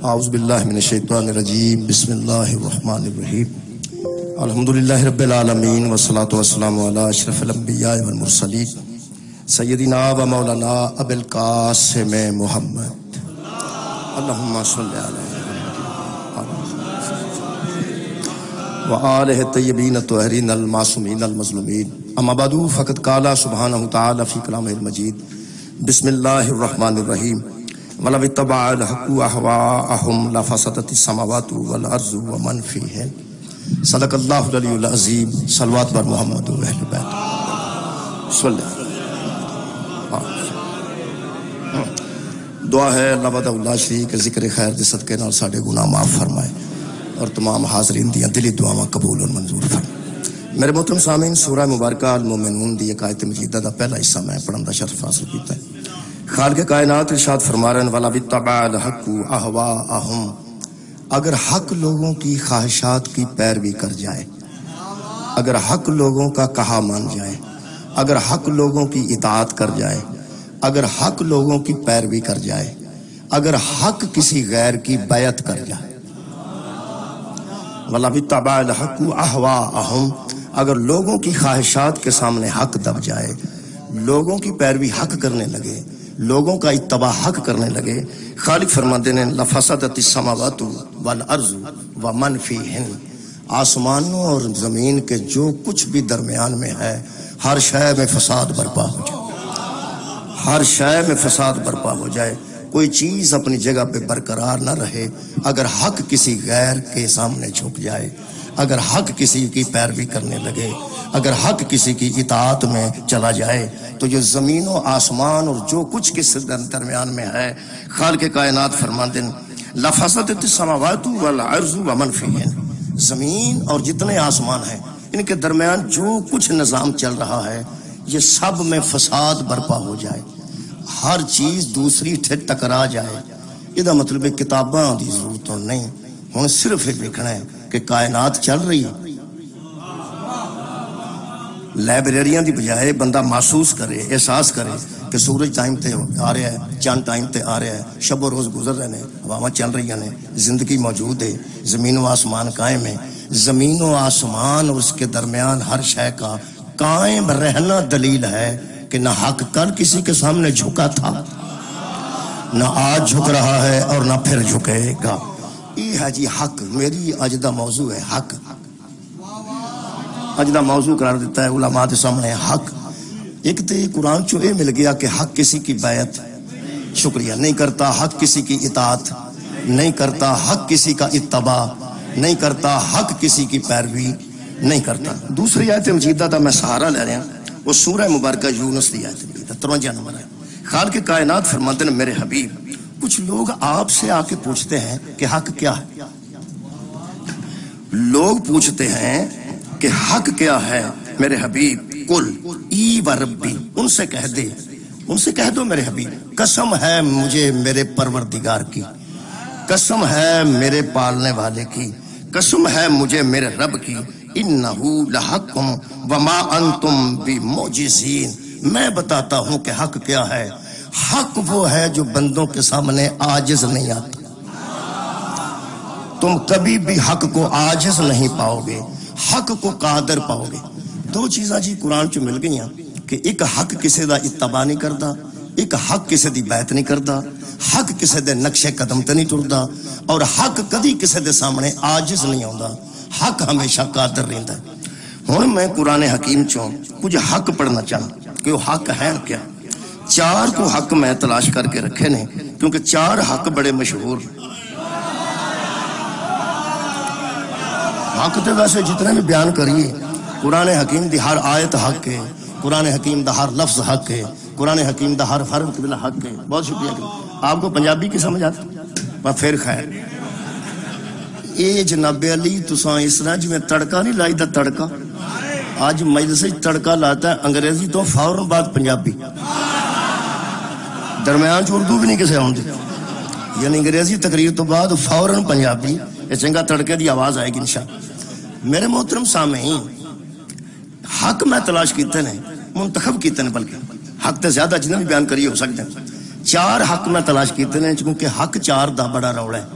اعوذ باللہ من الشیطان الرجیم بسم اللہ الرحمن الرحیم الحمدللہ رب العالمین والصلاة والسلام علی اشرف الانبیاء والمرسلین سیدنا و مولانا ابی القاسم محمد اللہم صلی علی وآلہ الطیبین الطاہرین المعصومین المظلومین اما بعد فقد قال سبحانہ تعالی فی کلامہ المجید بسم اللہ الرحمن الرحیم وَلَوِ اتَّبَعَ الْحَقُّ أَهْوَاءَهُمْ لَفَسَدَتِ السَّمَاوَاتُ وَالْأَرْضُ وَمَنْ فِيهِنَّ صدق اللہ العلی العظیم صلوات بر محمد و اہل بیت صلی دعا ہے اللہ وحدہ لا شریک ذکر خیر دے صدقے نال ساڈے گناہ معاف فرمائے اور تمام حاضرین دیاں دلی دعاواں قبول اور منظور فرمائے۔ میرے محترم سامعین، سورہ مبارکہ المومنون دی ایک آیت مجیدہ دا پہلا حصہ میں پڑھن دا شرف حاصل کیتا ہے۔ خالق کائنات ارشاد فرما رہے ہیں وَلَوِ اتَّبَعَ الْحَقُّ أَهْوَاءَهُمْ، اگر حق لوگوں کی خواہشات کی پیروی کر جائے، اگر حق لوگوں کا کہا مان جائے، اگر حق لوگوں کی اطاعت کر جائے، اگر حق لوگوں کی پیروی کر جائے، اگر حق کسی غیر کی بیعت کر جائے، وَلَوِ اتَّبَعَ الْحَقُّ أَهْوَاءَهُمْ، اگر لوگوں کی خواہشات کے سامنے حق دب جائے، لوگوں کی پیروی حق کرنے لگے، لوگوں کا اتباع حق کرنے لگے، خالق فرماتے ہیں لفسدت السماوات والارض ومن فیہن، آسمانوں اور زمین کے جو کچھ بھی درمیان میں ہے ہر شے میں فساد برپا ہو جائے، ہر شے میں فساد برپا ہو جائے، کوئی چیز اپنی جگہ پہ برقرار نہ رہے۔ اگر حق کسی غیر کے سامنے جھک جائے، اگر حق کسی کی پیروی کرنے لگے، اگر حق کسی کی اطاعت میں چلا جائے تو جو زمین و آسمان اور جو کچھ کس درمیان میں ہے خالق کائنات فرماتے ہیں لفسدت السماوات والارض ومن فیہن، زمین اور جتنے آسمان ہیں ان کے درمیان جو کچھ نظام چل رہا ہے یہ سب میں فساد برپا ہو جائے، ہر چیز دوسری ٹکرا جائے۔ یہ مطلب ہے کتاباں دی ضرورت نہیں، ہن صرف یہ دیکھنا ہے کہ کائنات چل رہی ہے، لائبریریاں دی بجائے بندہ محسوس کرے، احساس کرے کہ سورج ٹائم تے آ رہا ہے، چاند ٹائم تے آ رہا ہے، شب و روز گزر رہے ہیں، ہواواں چل رہی ہیں، زندگی موجود ہے، زمین و آسمان قائم ہے۔ زمین و آسمان اور اس کے درمیان ہر شے کا قائم رہنا دلیل ہے کہ نہ حق کل کسی کے سامنے جھکا تھا، نہ آج جھک رہا ہے اور نہ پھر جھکے گا۔ یہ ہے جی حق، میری اج دا موضوع ہے حق، اج دا موضوع قرار دیتا ہے علماء کے سامنے حق۔ ایک تو قرآن چو یہ مل گیا کہ حق کسی کی بیعت شکریہ نہیں کرتا، حق کسی کی اطاعت نہیں کرتا، حق کسی کا اتباع نہیں کرتا، حق کسی کی پیروی نہیں کرتا۔ دوسری آیت مجیدہ دا میں سہارا لے رہا ہوں، وہ سورہ مبارکہ یونس دی آیت مجیدہ 53 نمبر ہے۔ خالق کائنات فرماتے ہیں میرے حبیب، کچھ لوگ آپ سے آ کے پوچھتے ہیں کہ حق کیا ہے، لوگ پوچھتے ہیں کہ حق کیا ہے میرے حبیب، قل ای و ربی، ان سے کہہ دے، ان سے کہہ دو میرے حبیب، قسم ہے مجھے میرے پروردگار کی، قسم ہے میرے پالنے والے کی، قسم ہے مجھے میرے رب کی، انہو لحق وما انتم بمعجزین، میں بتاتا ہوں کہ حق کیا ہے۔ حق وہ ہے جو بندوں کے سامنے عاجز نہیں آتا، تم کبھی بھی حق کو عاجز نہیں پاؤ گے، حق کو قادر پاؤ گے۔ دو چیزاں جی قرآن چو مل گئی ہیں کہ ایک حق کسی دا اتباع نہیں کردا، ایک حق کسی دی بیعت نہیں کردا، حق کسی دے نقش قدم تے نہیں ٹردا، اور حق کدی کسی دے سامنے عاجز نہیں آندا، حق ہمیشہ قادر رہندا ہے۔ ہن میں قرآن حکیم چوں کچھ حق پڑھنا چاہنا کہ وہ حق ہیں کیا۔ 4 کو حق میں تلاش کر کے رکھے نے کیونکہ 4 حق بڑے مشہور، حق تے ویسے جتنے بھی بیان کریے قرآن حکیم دی ہر آیت حق ہے، قرآن حکیم دا ہر لفظ حق ہے، قرآن حکیم دا ہر حرف قبلہ حق ہے۔ بہت شکریہ کہ آپ کو پنجابی کی سمجھ آتا ہے، پھر خیر اے جناب علی تساں اس طرح جو میں تڑکا نہیں لائی دا تڑکا، آج مجلس تڑکا لاتا ہے انگریزی تو فوراً بعد پنجابی، درمیان چ اردو بھی نہیں کسے آن دی، یعنی انگریزی تقریر تو بعد فوراً پنجابی، یہ چنگا تڑکے دی آواز آئے گی انشاءاللہ۔ میرے محترم سامعین، حق میں تلاش کیتے ہیں، منتخب کیتے ہیں، بلکہ حق تے زیادہ جنہیں بھی بیان کریے ہو سکتے ہیں۔ 4 حق میں تلاش کیتے ہیں، کیونکہ حق 4 دا بڑا رولا ہے۔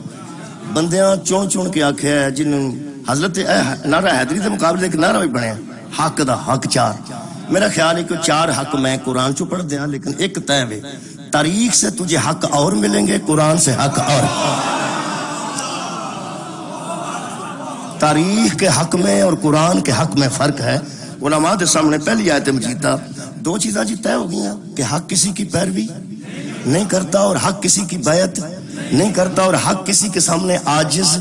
بندیاں چون کے آکھیا ہے، جنہوں حضرت نعرہ حیدری دے مقابلے ایک نعرہ بھی بنیا حق دا، حق 4۔ میرا خیال ہے کہ 4 حق میں قرآن چو پڑھ دیا، لیکن ایک طے ہے، تاریخ سے تجھے حق اور ملیں گے، قرآن سے حق اور۔ تاریخ کے حق میں اور قرآن کے حق میں فرق ہے۔ علماء کے سامنے پہلی آیت مجیدہ 2 چیزاں جی طے ہو گئی ہیں کہ حق کسی کی پیروی نہیں کرتا اور حق کسی کی بیعت نہیں کرتا اور حق کسی کے سامنے عاجز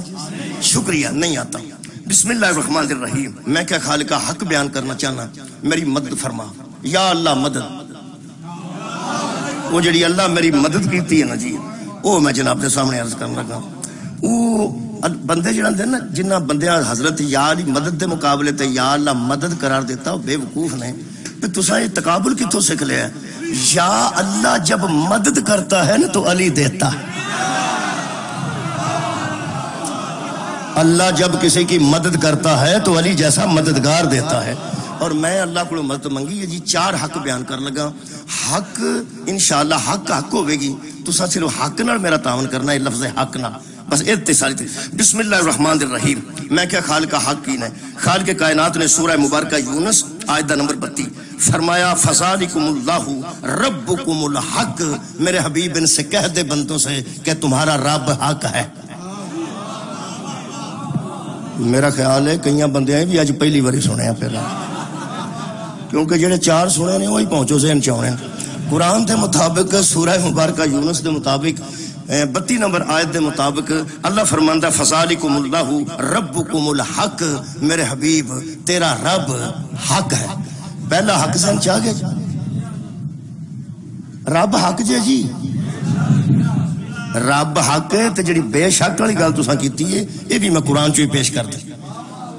شکریہ نہیں آتا۔ بسم اللہ الرحمن الرحیم۔ میں کیا خالقہ حق بیان کرنا چاہنا، میری مدد فرما یا اللہ مدد۔ وہ جڑی اللہ میری مدد کیتی ہے نا جی، وہ میں جناب کے سامنے عرض کرنا لگا۔ وہ بندے جڑا دے نا، جنہ بندیاں حضرت یا علی مدد دے مقابلے تے یا اللہ مدد قرار دیتا، وہ بے وقوف نے۔ پھر تساں یہ تقابل کتوں سیکھ لیا ہے؟ یا اللہ جب مدد کرتا ہے نا تو علی دیتا ہے۔ اللہ جب کسی کی مدد کرتا ہے تو علی جیسا مددگار دیتا ہے۔ اور میں اللہ کو مدد منگی ہے جی، 4 حق بیان کر لگا۔ حق انشاءاللہ حق ہوئے گی، تو صرف حق نال میرا تعاون کرنا ہے، لفظ حق نہ بس اتصال۔ بسم اللہ الرحمن الرحیم۔ میں کیا خالق حق کی نے، خالق کائنات نے سورہ مبارکہ یونس آیت نمبر 32 فرمایا فذالکم اللہ ربکم الحق۔ میرے حبیب ان سے کہہ دے بندوں سے کہ تمہارا رب حق ہے۔ میرا خیال ہے کئی بندے بھی آج پہلی باری سنے ہیں، پھر کیونکہ جڑے 4 سنے نے وہی پہنچو ذہن چاہنے۔ قرآن دے مطابق سورہ مبارکہ یونس دے مطابق 32 نمبر آیت دے مطابق اللہ فرماندہ فذالکم اللہ ربکم الحق۔ میرے حبیب تیرا رب حق ہے۔ پہلا حق ذہن چاہ گئے، رب حق جی، رب حق ہے۔ تے جڑی بے شک والی گل تساں کیتی ہے، یہ بھی میں قرآن چوں پیش کر دیں،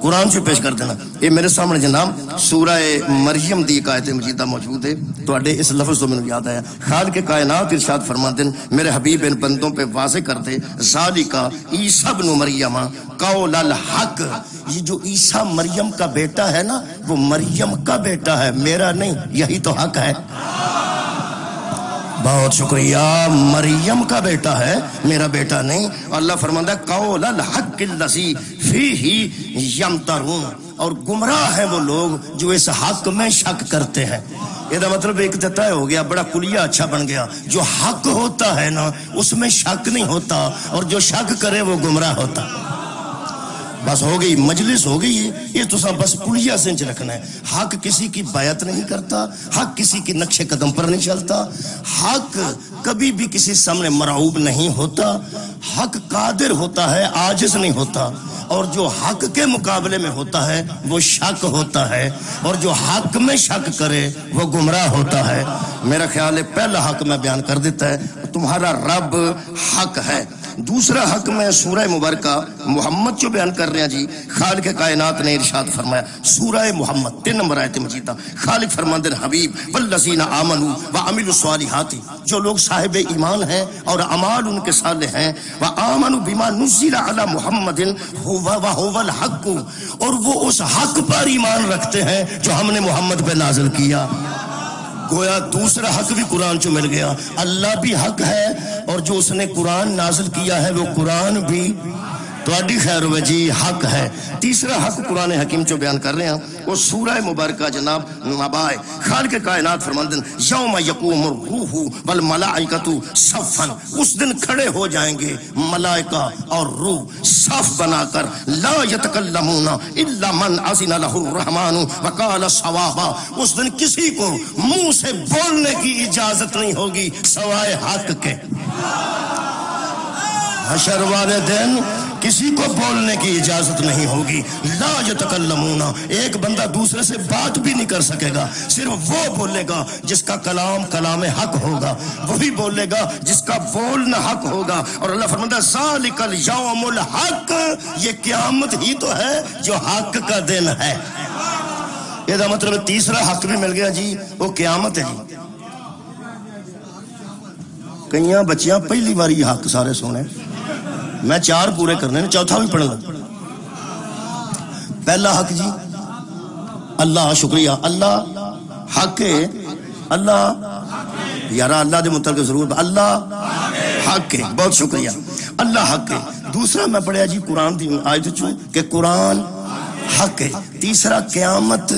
قرآن سے پیش کر دینا۔ یہ میرے سامنے جناب سورہ مریم دی ایک آیت مجیدہ موجود ہے، تو اڈے اس لفظ تو میں نے یاد آیا۔ خالق کائنات ارشاد فرماتے ہیں میرے حبیب ان بندوں پہ واضح کر دے ذالکا عیسیٰ ابن مریم قول الحق۔ یہ جو عیسیٰ مریم کا بیٹا ہے نا، وہ مریم کا بیٹا ہے، میرا نہیں، یہی تو حق ہے۔ بہت شکریہ، مریم کا بیٹا ہے، میرا بیٹا نہیں۔ اللہ فرماتا ہے قول الحق الذی فیہ یمترون، اور گمراہ ہیں وہ لوگ جو اس حق میں شک کرتے ہیں۔ یہ مطلب ایک طے ہو گیا، بڑا کلیہ اچھا بن گیا۔ جو حق ہوتا ہے نا اس میں شک نہیں ہوتا، اور جو شک کرے وہ گمراہ ہوتا۔ بس ہو گئی، مجلس ہو گئی ہے، یہ تو بس کلیہ سنچ رکھنا ہے۔ حق کسی کی بیعت نہیں کرتا، حق کسی کی نقش قدم پر نہیں چلتا، حق کبھی بھی کسی سامنے مرعوب نہیں ہوتا، حق قادر ہوتا ہے، عاجز نہیں ہوتا۔ اور جو حق کے مقابلے میں ہوتا ہے وہ شک ہوتا ہے، اور جو حق میں شک کرے وہ گمراہ ہوتا ہے۔ میرا خیال ہے پہلا حق میں بیان کر دیتا ہے، تمہارا رب حق ہے۔ دوسرا حق میں سورہ مبارکہ محمد جو بیان کر رہے ہیں جی، خالق کائنات نے ارشاد فرمایا سورہ محمد 3 نمبر آیت مجیدہ، خالق فرماتے ہیں حبیب والذین آمنوا وعملوا الصالحات، جو لوگ صاحب ایمان ہیں اور اعمال ان کے صالح ہیں، وآمنوا بما نزل علی محمد وهو الحق، اور وہ اس حق پر ایمان رکھتے ہیں جو ہم نے محمد پہ نازل کیا۔ گویا دوسرا حق بھی قرآن چو مل گیا، اللہ بھی حق ہے، اور جو اس نے قرآن نازل کیا ہے وہ قرآن بھی تواڈی خیر ہوئے جی حق ہے۔ تیسرا حق قرآن حکیم چو بیان کر رہے ہیں، وہ سورہ مبارکہ جناب نبا ہے۔ خالق کائنات فرماتے ہیں یوم یقوم الروح والملائکۃ صفا، اس دن کھڑے ہو جائیں گے ملائکہ اور روح صف بنا کر، لا یتکلمون الا من اذن له الرحمن وقال صوابا، اس دن کسی کو منہ سے بولنے کی اجازت نہیں ہوگی سوائے حق کے۔ حشر والے دن کسی کو بولنے کی اجازت نہیں ہوگی، لا یتکلمون، ایک بندہ دوسرے سے بات بھی نہیں کر سکے گا، صرف وہ بولے گا جس کا کلام کلام حق ہوگا، وہی بولے گا جس کا بولنا حق ہوگا۔ اور اللہ فرماتا ہے ذالک الیوم الحق، یہ قیامت ہی تو ہے جو حق کا دن ہے۔ یہ مطلب تیسرا حق بھی مل گیا جی، وہ قیامت ہے جی۔ کئیاں بچیاں پہلی باری حق سارے سونے، میں 4 پورے کرنے نے، چوتھا بھی پڑھنا۔ پہلا حق جی اللہ شکریہ اللہ حق ہے اللہ یار اللہ دے متعلق ضرور اللہ حق ہے بہت شکریہ اللہ حق ہے دوسرا میں پڑھیا جی قرآن دی آیت چوں کہ قرآن حق ہے تیسرا قیامت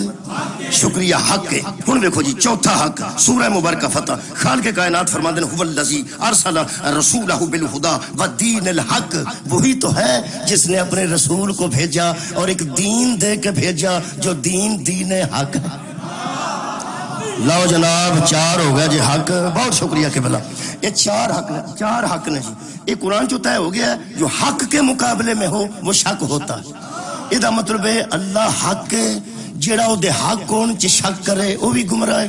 شکریہ حق ہے ہن دیکھو جی چوتھا حق سورہ مبارکہ فتح خالق کائنات فرماتے ہیں هو الذی ارسل رسولہ بالہدی والدین الحق وہی تو ہے جس نے اپنے رسول کو بھیجا اور ایک دین دے کے بھیجا جو دین حق ہے لو جناب چار ہو گیا جی حق بہت شکریہ کہ بلا یہ چار حق نے جی یہ قرآن جو طے ہو گیا ہے جو حق کے مقابلے میں ہو وہ شک ہوتا ہے یہ دا مطلب ہے اللہ حق جیڑا او دے حق کون چ شک کرے وہ بھی گمراہ ہے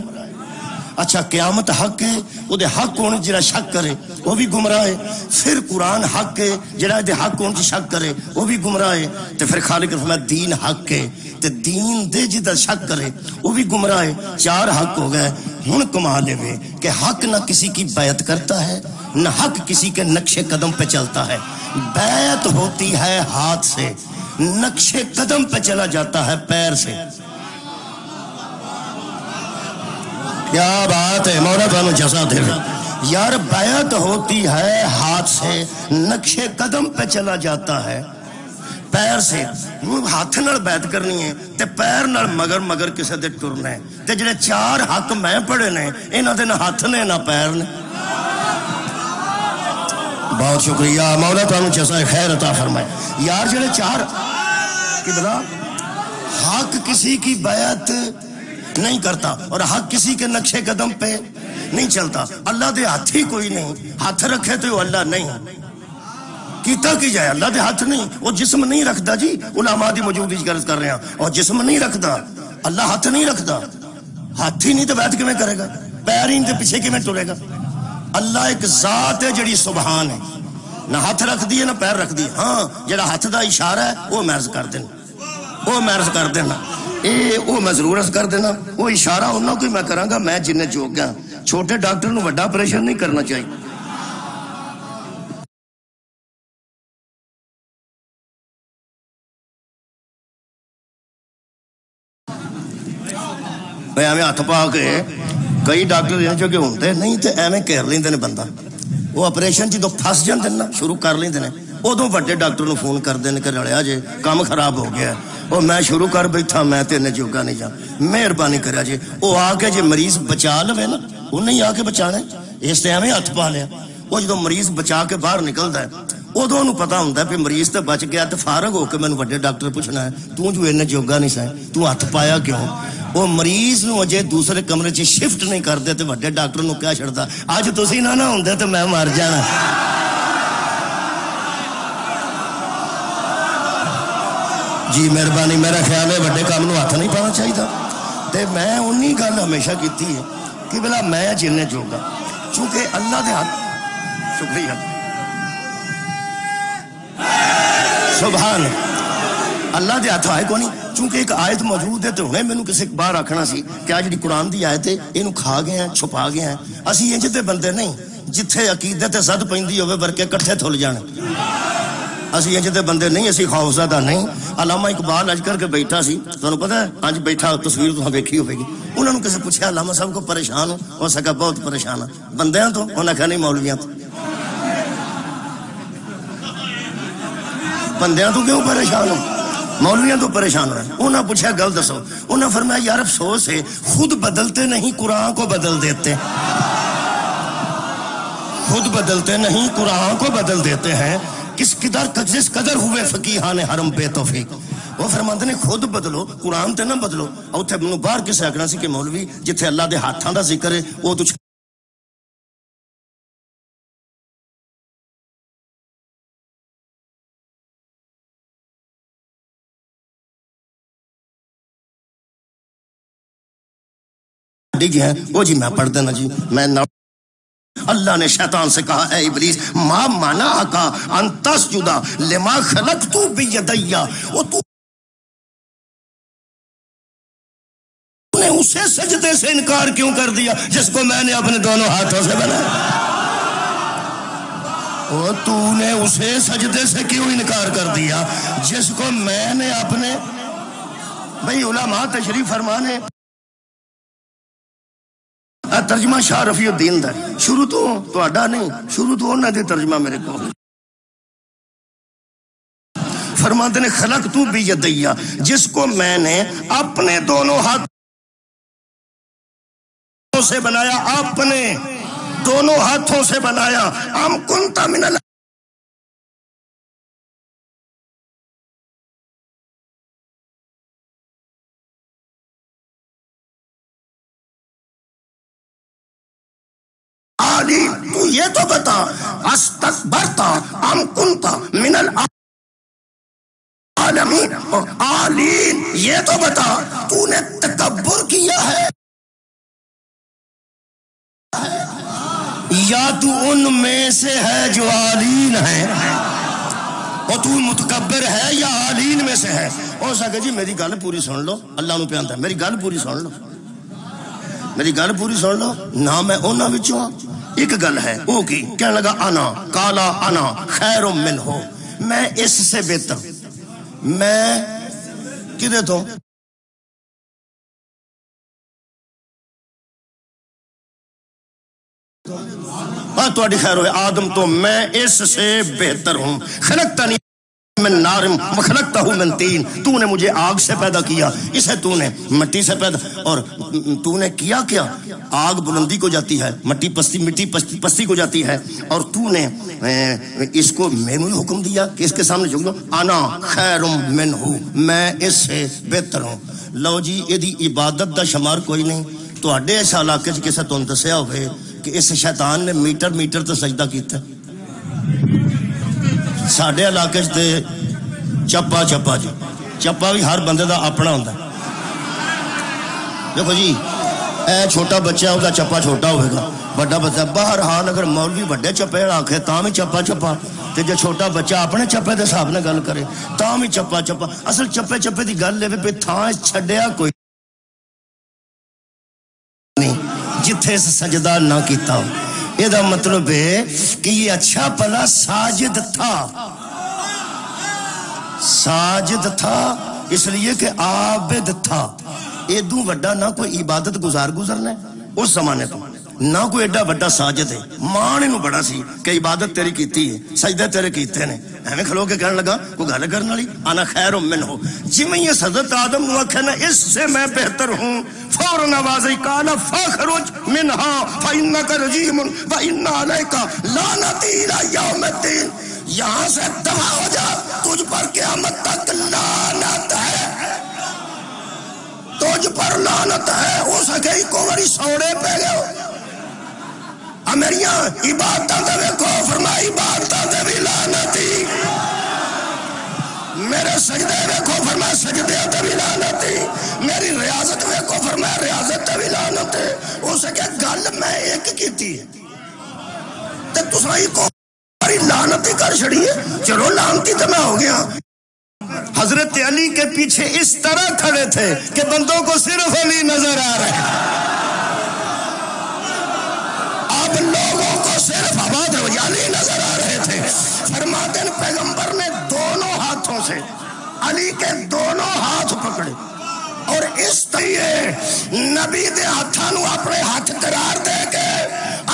اچھا قیامت حق ہے او دے حق کون جیڑا شک کرے وہ بھی گمراہ ہے پھر قرآن حق ہے جیڑا دے حق کون چ شک کرے وہ بھی گمراہ ہے تے پھر خالق نے فرمایا دین حق ہے تے دین دے جدا شک کرے وہ بھی گمراہ ہے چار حق ہو گئے ہن کمال ہے کہ حق نہ کسی کی بیعت کرتا ہے نہ حق کسی کے نقش قدم پہ چلتا ہے بیعت ہوتی ہے ہاتھ سے نقش قدم پہ چلا جاتا ہے پیر سے کیا بات ہے مولا بانو جزا دے یار بیعت ہوتی ہے ہاتھ سے نقش قدم پہ چلا جاتا ہے پیر سے ہاتھ نال بیعت کرنی ہے تے پیر نال مگر کسے دے ٹرنا ہے تے جڑے چار حق میں پڑھے نے انہاں دے نہ ہاتھ نے نہ پیر نے بہت شکریہ مولا تانوں جزائے خیر عطا فرمائے یار جڑے چار کہ بلا حق کسی کی بیعت نہیں کرتا اور حق کسی کے نقش قدم پہ نہیں چلتا اللہ دے ہاتھ ہی کوئی نہیں ہاتھ رکھے تو اللہ نہیں کیتا کی جائے اللہ دے ہاتھ نہیں وہ جسم نہیں رکھتا جی علماء دی موجودگی غرض کر رہے ہیں اور جسم نہیں رکھتا اللہ ہاتھ نہیں رکھتا ہاتھ ہی نہیں تو بیعت کیویں کرے گا پیر ہی تے پیچھے کیویں ٹرے گا اللہ ایک ذات ہے جڑی سبحان ہے نہ ہاتھ رکھ دی ہے نہ پیر رکھ دی ہاں جڑا ہاتھ دا اشارہ ہے وہ محض کر دینا وہ محض کر دینا وہ میں ضرور کر دینا وہ اشارہ ہونا کوئی میں کراں گا میں جن جوگ گیا چھوٹے ڈاکٹر نو بڑا آپریشن نہیں کرنا چاہیے میں ہمیں ہاتھ پا کے کئی ڈاکٹر یہ جو کہ ہوندے نہیں تے ایویں گھیر لیندے نے بندہ وہ آپریشن جدوں پھس جاندے نا شروع کر لیندے نے ادوں بڑے ڈاکٹر نو فون کر دے کہ رلیا جے کام خراب ہو گیا وہ میں شروع کر بیٹھا میں تے نے جوگا نہیں جا مہربانی کریا جے وہ آ کے جے مریض بچا لوے نا انہیں ہی آ کے بچانا اس تے ایویں ہاتھ پا لیا وہ جدوں مریض بچا کے باہر نکلدا ہے ادوں نوں پتہ ہوندا ہے کہ مریض تے بچ گیا تے فارغ ہو کے مینوں بڑے ڈاکٹر پوچھنا ہے تو جو انہیں جوگا نہیں سائے تو ہاتھ پایا کیوں وہ مریض نو اجے دوسرے کمرے چ شفٹ نہیں کرتے تے بڑے ڈاکٹر نو کیا چھڑدا اج تسی نہ ہوندے تے میں مر جانا جی مہربانی میرا خیال ہے بڑے کام نو ہاتھ نہیں پانا چاہیے تے میں انہی گل ہمیشہ کیتی ہے کہ بلا میں جننے جوگا چونکہ اللہ دے ہاتھ شکریہ سبحان اللہ دے ہاتھ آئے کو نہیں چونکہ ایک آیت موجود ہے تو انہیں میں نے کسی بار آکھنا سی کہ آج جی قرآن دی آیت ہے انہوں کھا گئے ہیں چھپا گئے ہیں اسی انج دے بندے نہیں جتھے عقیدت زد پیندی ہوئے برکے کٹھے تھول جانے اسی انج دے بندے نہیں اسی خوفزدہ نہیں علامہ اقبال اج کر کے بیٹھا سی تو پتہ ہے آج بیٹھا تصویر تو دیکھی ہوئے گی انہوں نے کسی پوچھا علامہ صاحب کو پریشان ہو سکا بہت پریشان ہے بندیاں تو انہوں نے کہا نہیں مولویاں تو بندیاں تو کیوں پریشان ہو مولویاں تو پریشان رہے انہوں نے پوچھا گل دسو انہوں نے فرمایا یار افسوس ہے خود بدلتے نہیں قرآن کو بدل دیتے خود بدلتے نہیں قرآن کو بدل دیتے ہیں کس قدر ہوئے فقیہان حرم بے توفیق وہ فرماتے نے خود بدلو قرآن تے نہ بدلو اور تے منو باہر کسے آکھنا سی کہ مولوی جتھے اللہ دے ہاتھاں دا ذکر ہے وہ تو ڈگے ہیں وہ جی میں پڑھ دینا جی میں اللہ نے شیطان سے کہا اے ابلیس ما منعکا ان تسجد لما خلقت بیدی وہ تو نے اسے سجدے سے انکار کیوں کر دیا جس کو میں نے اپنے دونوں ہاتھوں سے بنایا وہ تو نے اسے سجدے سے کیوں انکار کر دیا جس کو میں نے اپنے بھئی علماء تشریف فرمانے ترجمہ شاہ رفیع الدین دا شروع تو اڈا نہیں، شروع تو انہاں دے ترجمہ میرے کو فرماتے نے خلق تو بھی یدیہ، جس کو میں نے اپنے دونوں ہاتھوں سے بنایا، اپنے دونوں ہاتھوں سے بنایا، ام کنت من العالین، تو یہ تو بتا استکبرت ام کنت من العالمین، اور عالین یہ تو بتا تو نے تکبر کیا ہے یا تو ان میں سے ہے جو عالین ہیں، اور تو متکبر ہے یا عالین میں سے ہے۔ اور سکے جی میری گل پوری سن لو، اللہ نو پیانتا ہے میری گل پوری سن لو، میری گل پوری سن لو نہ میں انہاں وچوں ایک گل ہے وہ کی کہنے لگا انا کالا انا خیر منہ، میں اس سے بہتر، میں کدے تو تواڈی خیر ہوئے آدم تو میں اس سے بہتر ہوں، خلقتنی من نار وخلقتہ من طین، تو نے مجھے آگ سے پیدا کیا، اسے تو نے مٹی سے پیدا، اور تو نے کیا کیا، آگ بلندی کو جاتی ہے، مٹی پستی کو جاتی ہے، اور تو نے اس کو میں نے حکم دیا کہ اس کے سامنے جھک دو، انا خیر منہ، میں اس سے بہتر ہوں۔ لو جی یہ عبادت دا شمار کوئی نہیں، تو اڈے اس علاقے چ کسے تو دسیا ہوئے کہ اس شیطان نے میٹر تو سجدہ کیتا، ساڈے علاقے تے چپا جی چپا بھی ہر بندے دا اپنا ہوتا ہے۔ دیکھو جی اے چھوٹا بچہ ہوگا چپا چھوٹا ہوئے گا، بڑا بچہ باہر حال اگر مولوی بڑے چپے آکھے تاں بھی چپا تے جو چھوٹا بچہ اپنے چپے دے حساب نے گل کرے تاں بھی چپا، اصل چپے دی گل لے پہ تھاں چھڈیا کوئی نہیں جتھے سجدہ نہ کیتا ہو۔ یہ دا مطلب ہے کہ یہ اچھا پلا ساجد تھا اس لیے کہ عابد تھا، ایدوں وڈا نہ کوئی عبادت گزرنا اس زمانے تو، نہ کوئی ایڈا وڈا ساجد ہے، ماں نے بڑا سی کہ عبادت تیری کیتی ہے، سجدے تیرے کیتے نے، ایویں کھلو کے کہنے لگا کوئی گل کرنے والی انا خیر منہ، جویں یہ حضرت آدم نو آکھیا نا اس سے میں بہتر ہوں، فوراً آواز آئی قال فاخرج منها فانک رجیم وان علیک لعنتی الی یوم الدین، یہاں سے دفع ہو جا، تجھ پر قیامت تک لعنت ہے، تجھ پر لعنت ہے۔ ہو سکے کو بڑی سوڑے پہ گئے میریاں عبادتاں دے ویکھو، فرمائی عبادتاں دے بھی لعنتی، میرے سجدے ویکھو فرمایا سجدے تے بھی لعنتی، میری ریاضت ویکھو فرمایا ریاضت تے بھی لعنت ہے۔ اس کہ گل میں ایک کیتی ہے تے تساں ایک باری لعنتی کر چھڑی ہے، چلو لعنتی تے میں ہو گیا۔ حضرت علی کے پیچھے اس طرح کھڑے تھے کہ بندوں کو صرف علی نظر آ رہے ہیں، اب لوگوں کو صرف عباد علی نظر آ رہے تھے۔ فرماتے ہیں پیغمبر نے دونوں ہاتھوں سے علی کے دونوں ہاتھ پکڑے، اور اس طرح نبی دے ہاتھاں نو اپنے ہاتھ قرار دے کے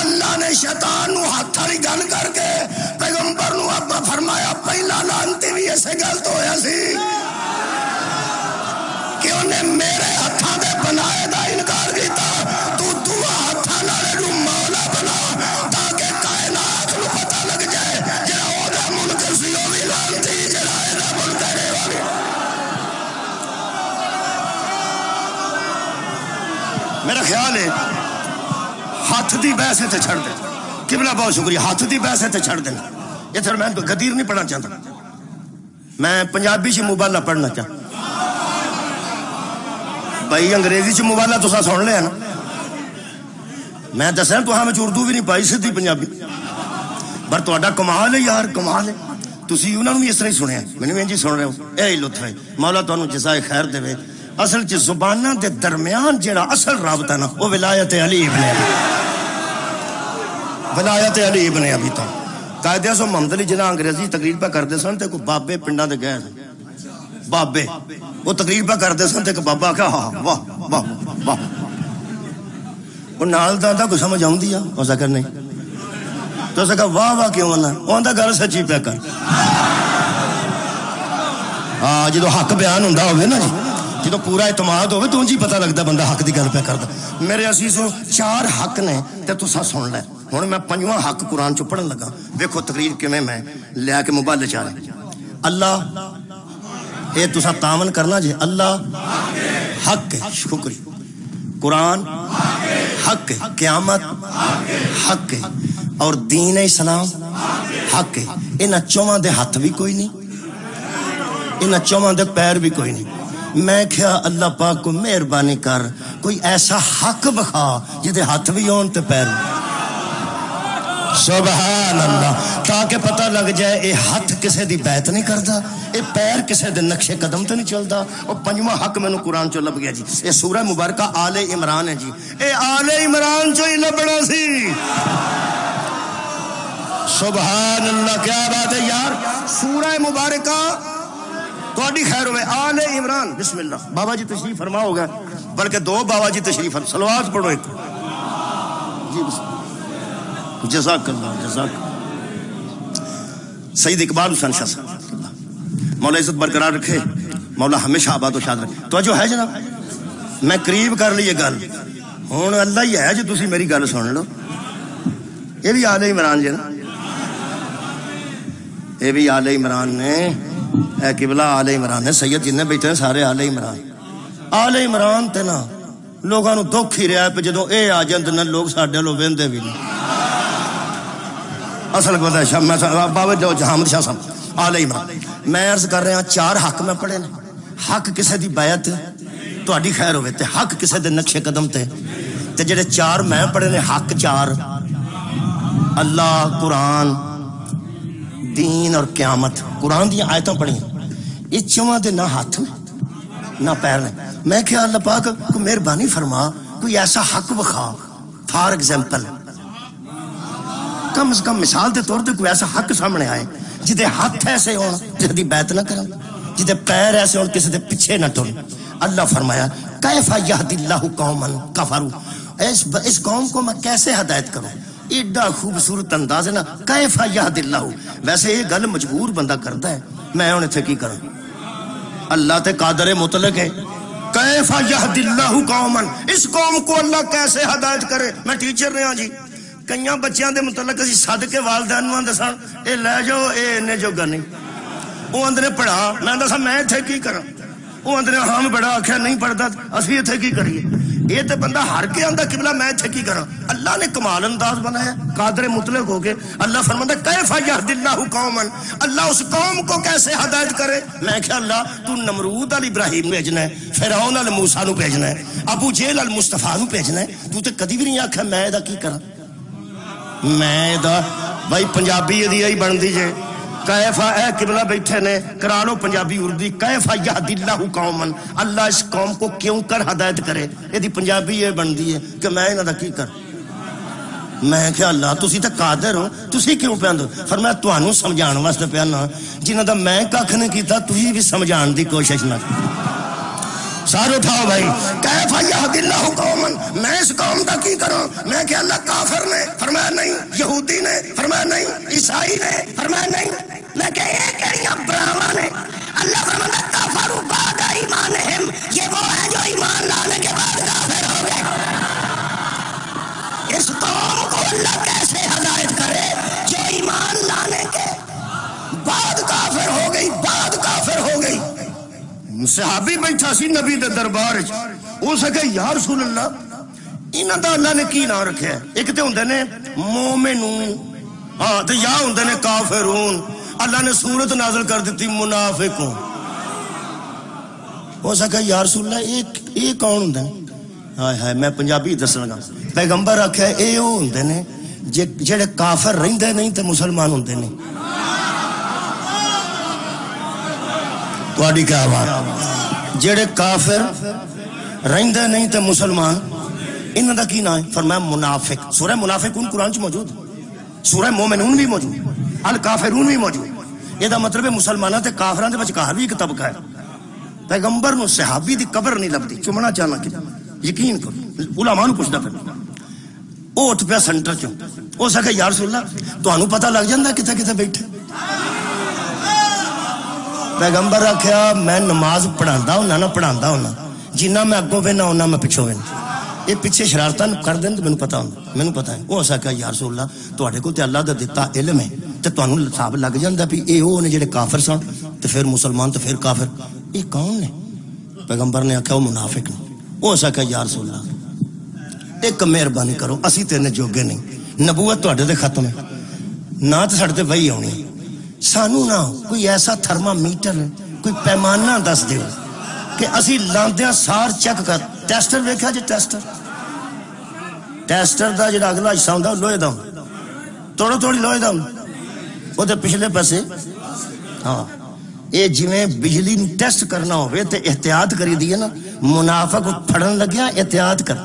اللہ نے شیطان نو ہاتھاں دی گل کر کے پیغمبر نو اپنا فرمایا پہلا لعنتی بھی ایسے گل تو ہویا سی کہ انہیں میرے ہاتھاں دے بنائے دا انکار کیتا، تو دعا ہاتھاں نالے نو مولا بنا تاکہ کائنات نو پتہ لگ جائے جڑا او دا منکر سی او بھی لعنتی، جڑا اے دا منکر ہے وہ بھی۔ میرا خیال ہے ہاتھ دی بحث تے چھڑ دے، قبلہ بہت شکریہ، ہاتھ دی بحث تے چھڑ دے، یہ تھر میں غدیر نہیں پڑھنا چاہتا، میں پنجابی سے مبالہ پڑھنا چاہتا، بھائی انگریزی سے مبالہ تو سن لیا نا، میں دسیا تو ہاں میں اردو بھی نہیں پائی سیدھی پنجابی، پر تہاڈا کمال ہے یار، کمال ہے، تسی انہاں نوں بھی اس طرح ہی سنیا، میں نے جی سن رہے ہو، اے لطف ہے، مولا تانوں جزائے خیر دے۔ اصل چ زباناں دے درمیان جڑا اصل رابطہ نا وہ ولایت علی ابن ولایت علی ابن ابی طالب۔ قائد اعظم محمد علی جناح انگریزی تقریر پہ کرتے سن تے کوئی بابے پنڈاں دے گئے بابے وہ تقریر پہ کرتے سن تے ایک بابا کہا ہاں واہ واہ واہ وہ نال دا کوئی سمجھ آؤندی آ اس کر نہیں تو اس کہا واہ واہ کیوں آنا وہ آندا گل سچی پہ کر ہاں جدو حق بیان ہوندا ہوے نا جی جدو پورا اعتماد ہوے تو انج پتہ لگدا بندہ حق دی گل پہ کردا میرے عزیزو 4 حق نے تے تساں سن لے ہن میں 5واں حق قرآن چ پڑھن لگا ویکھو تقریر کیویں میں لے کے موبائل چ اللہ اے تساں تامن کرنا جی اللہ حق ہے شکری قرآن حق ہے قیامت حق ہے اور دین اسلام حق ہے انہاں چواں دے ہاتھ بھی کوئی نہیں انہاں چواں دے پیر بھی کوئی نہیں میں کہا اللہ پاک کو مہربانی کر کوئی ایسا حق بخا جدے ہاتھ بھی ہون تے پیر بھی سبحان اللہ تاکہ پتہ لگ جائے اے ہاتھ کسے دی بیعت نہیں کردا اے پیر کسے دے نقش قدم تے نہیں چلدا اور 5واں حق مینوں قرآن چوں لب گیا جی اے سورہ مبارکہ آل عمران ہے جی اے آل عمران چوں ہی لبنا سی سبحان اللہ کیا بات ہے یار سورہ مبارکہ تہاڈی خیر ہوئے آل عمران بسم اللہ بابا جی تشریف فرما ہوگا بلکہ 2 بابا جی تشریف فرما صلوات پڑھو ایک جی بسم اللہ جزاک اللہ جزاک سید اقبال حسین شاہ صاحب مولا عزت برقرار رکھے مولا ہمیشہ آباد و شاد رکھے تو جو ہے جناب میں قریب کر لی یہ گل ہوں اللہ ہی ہے جو تسی میری گل سن لو یہ بھی آل عمران جی نا یہ بھی آل عمران نے اے قبلہ آل عمران نے سید جن بیٹھے ہیں سارے آل عمران تے نا لوگاں نو دکھ ہی رہا ہے پہ جدوں اے آ جاندے نا لوگ ساڈے لو ویندے بھی نہیں اصل کو ہے میں بابا جو حامد شاہ صاحب آل عمران میں عرض کر رہا 4 حق میں پڑھے نا حق کسے دی بیعت تہاڈی خیر ہوے تے حق کسے دے نقش قدم تے جڑے 4 میں پڑھے نے حق 4 اللہ قرآن دین اور قیامت قرآن دی آیتاں پڑھی یہ چواں دے نہ ہاتھ نہ پیر نے میں کہا اللہ پاک کو مہربانی فرما کوئی ایسا حق بخا فار ایگزامپل کم از کم مثال دے طور تے کوئی ایسا حق سامنے آئے جدے ہاتھ ایسے ہون جدی بیعت نہ کرن جدے پیر ایسے ہون کسی دے پیچھے نہ ٹرن اللہ فرمایا کیف یہدی اللہ قوما کفروا اس قوم کو میں کیسے ہدایت کروں ایڈا خوبصورت انداز ہے نا کیف یہدی اللہ ویسے یہ گل مجبور بندہ کرتا ہے میں ہن ایتھے کی کروں اللہ تے قادر مطلق ہے کیف یہدی اللہ قوما اس قوم کو اللہ کیسے ہدایت کرے میں ٹیچر رہا جی کئیاں بچیاں دے متعلق اسی صدقے والدین نوں دساں اے لے جاؤ اے نے جو گا نہیں او اندر پڑھا میں دساں میں ایتھے کی کراں او اندر ہم بڑا آکھیا نہیں پڑھدا اسی ایتھے کی کریے یہ تے بندہ ہر کے آندا قبلہ میں ایتھے کی کراں اللہ نے کمال انداز بنایا قادر مطلق ہو کے اللہ فرماتا کیف یہدی اللہ قوما اللہ اس قوم کو کیسے ہدایت کرے میں کہ اللہ تو نمرود علی ابراہیم بھیجنا ہے فرعون علی موسیٰ نو بھیجنا ہے ابو جہل علی مصطفیٰ نو بھیجنا ہے تو تے کدی بھی نہیں آکھیا میں دا کی کراں میں دا بھائی پنجابی دی آئی بن دی جے کیفا اے قبلہ بیٹھے نے کرا لو پنجابی اردی کیفا یہدی اللہ قوما اللہ اس قوم کو کیوں کر ہدایت کرے یہ دی پنجابی یہ بن دی ہے کہ میں انہاں دا کی کر میں کہ اللہ تسی تے قادر ہو تسی کیوں پیاندو فرمایا تانوں سمجھان واسطے پیانا جنہاں دا میں ککھ نہیں کیتا تسی بھی سمجھان دی کوشش نہ سارے اٹھاؤ بھائی کیف یہدی اللہ قوما میں اس قوم دا کی کروں میں کہ اللہ کافر نے فرمایا نہیں یہودی نے فرمایا نہیں عیسائی نے فرمایا نہیں میں کہ یہ کہڑیاں براواں نے اللہ فرماتا کافروا بعد ایمانہم یہ وہ ہیں جو ایمان لانے کے بعد کافر ہو گئے اس قوم کو اللہ کیسے ہدایت کرے جو ایمان لانے کے بعد کافر ہو گئی صحابی بیٹھا سی نبی دے دربار او سکے یا رسول اللہ انہاں دا اللہ نے کی نام رکھا ہے ایک تے ہوندے نے مومنون ہاں تے یا ہوندے نے کافرون اللہ نے سورت نازل کر دیتی منافقون ہو سکے یا رسول اللہ یہ کون ہوندے ہائے ہائے میں پنجابی دسن لگا پیغمبر آکھیا اے او ہوندے نے جڑے کافر رہندے نہیں تے مسلمان ہوندے نہیں تواڈی کیا بات جڑے کافر رہندے نہیں تے مسلمان انہاں دا کی نام ہے فرمایا منافق سورہ منافقون قرآن چ موجود سورہ مومنون بھی موجود الکافرون بھی موجود یہ دا مطلب ہے مسلماناں تے کافراں دے وچکار بھی ایک طبقہ ہے پیغمبر نو صحابی دی قبر نہیں لبدی چومنا چاہنا کہ یقین کرو علماء نو پوچھدا پھر او اٹھ پیا سینٹر چوں او سکے یا رسول اللہ تانوں پتہ لگ جاندا کتے کتے بیٹھے پیغمبر آکھیا میں نماز پڑھاندا ہونا نہ پڑھاندا ہونا جنہ میں اگوں وینا ہونا میں پچھوں وینا یہ پیچھے شرارتاں کر دین تے مینوں پتہ ہوندا مینوں پتہ ہے او سکے یا رسول اللہ تواڈے کول تے اللہ دا دتا علم ہے تے تانوں حساب لگ جاندا بھی اے او نے جڑے کافر سن تے پھر مسلمان تے پھر کافر یہ کون نے پیغمبر نے آکھیا وہ منافق نے او سکے یا رسول اللہ ایک مہربانی کرو اسی تیرے جوگے نہیں نبوت تواڈے تے ختم ہے نہ تے ساڈے تے وہی آونی سانو نہ کوئی ایسا تھرما میٹر کوئی پیمانہ دس دیو کہ اسی لاندیاں سار چیک کر ٹیسٹر ویکھا جی ٹیسٹر دا جڑا اگلا حصہ ہوندا لوہے دا توڑو توڑی لوہے دا او تے پچھلے پاسے ہاں اے جویں بجلی نوں ٹیسٹ کرنا ہوے تے احتیاط کری دی ہے نا منافق پھڑن لگیا احتیاط کر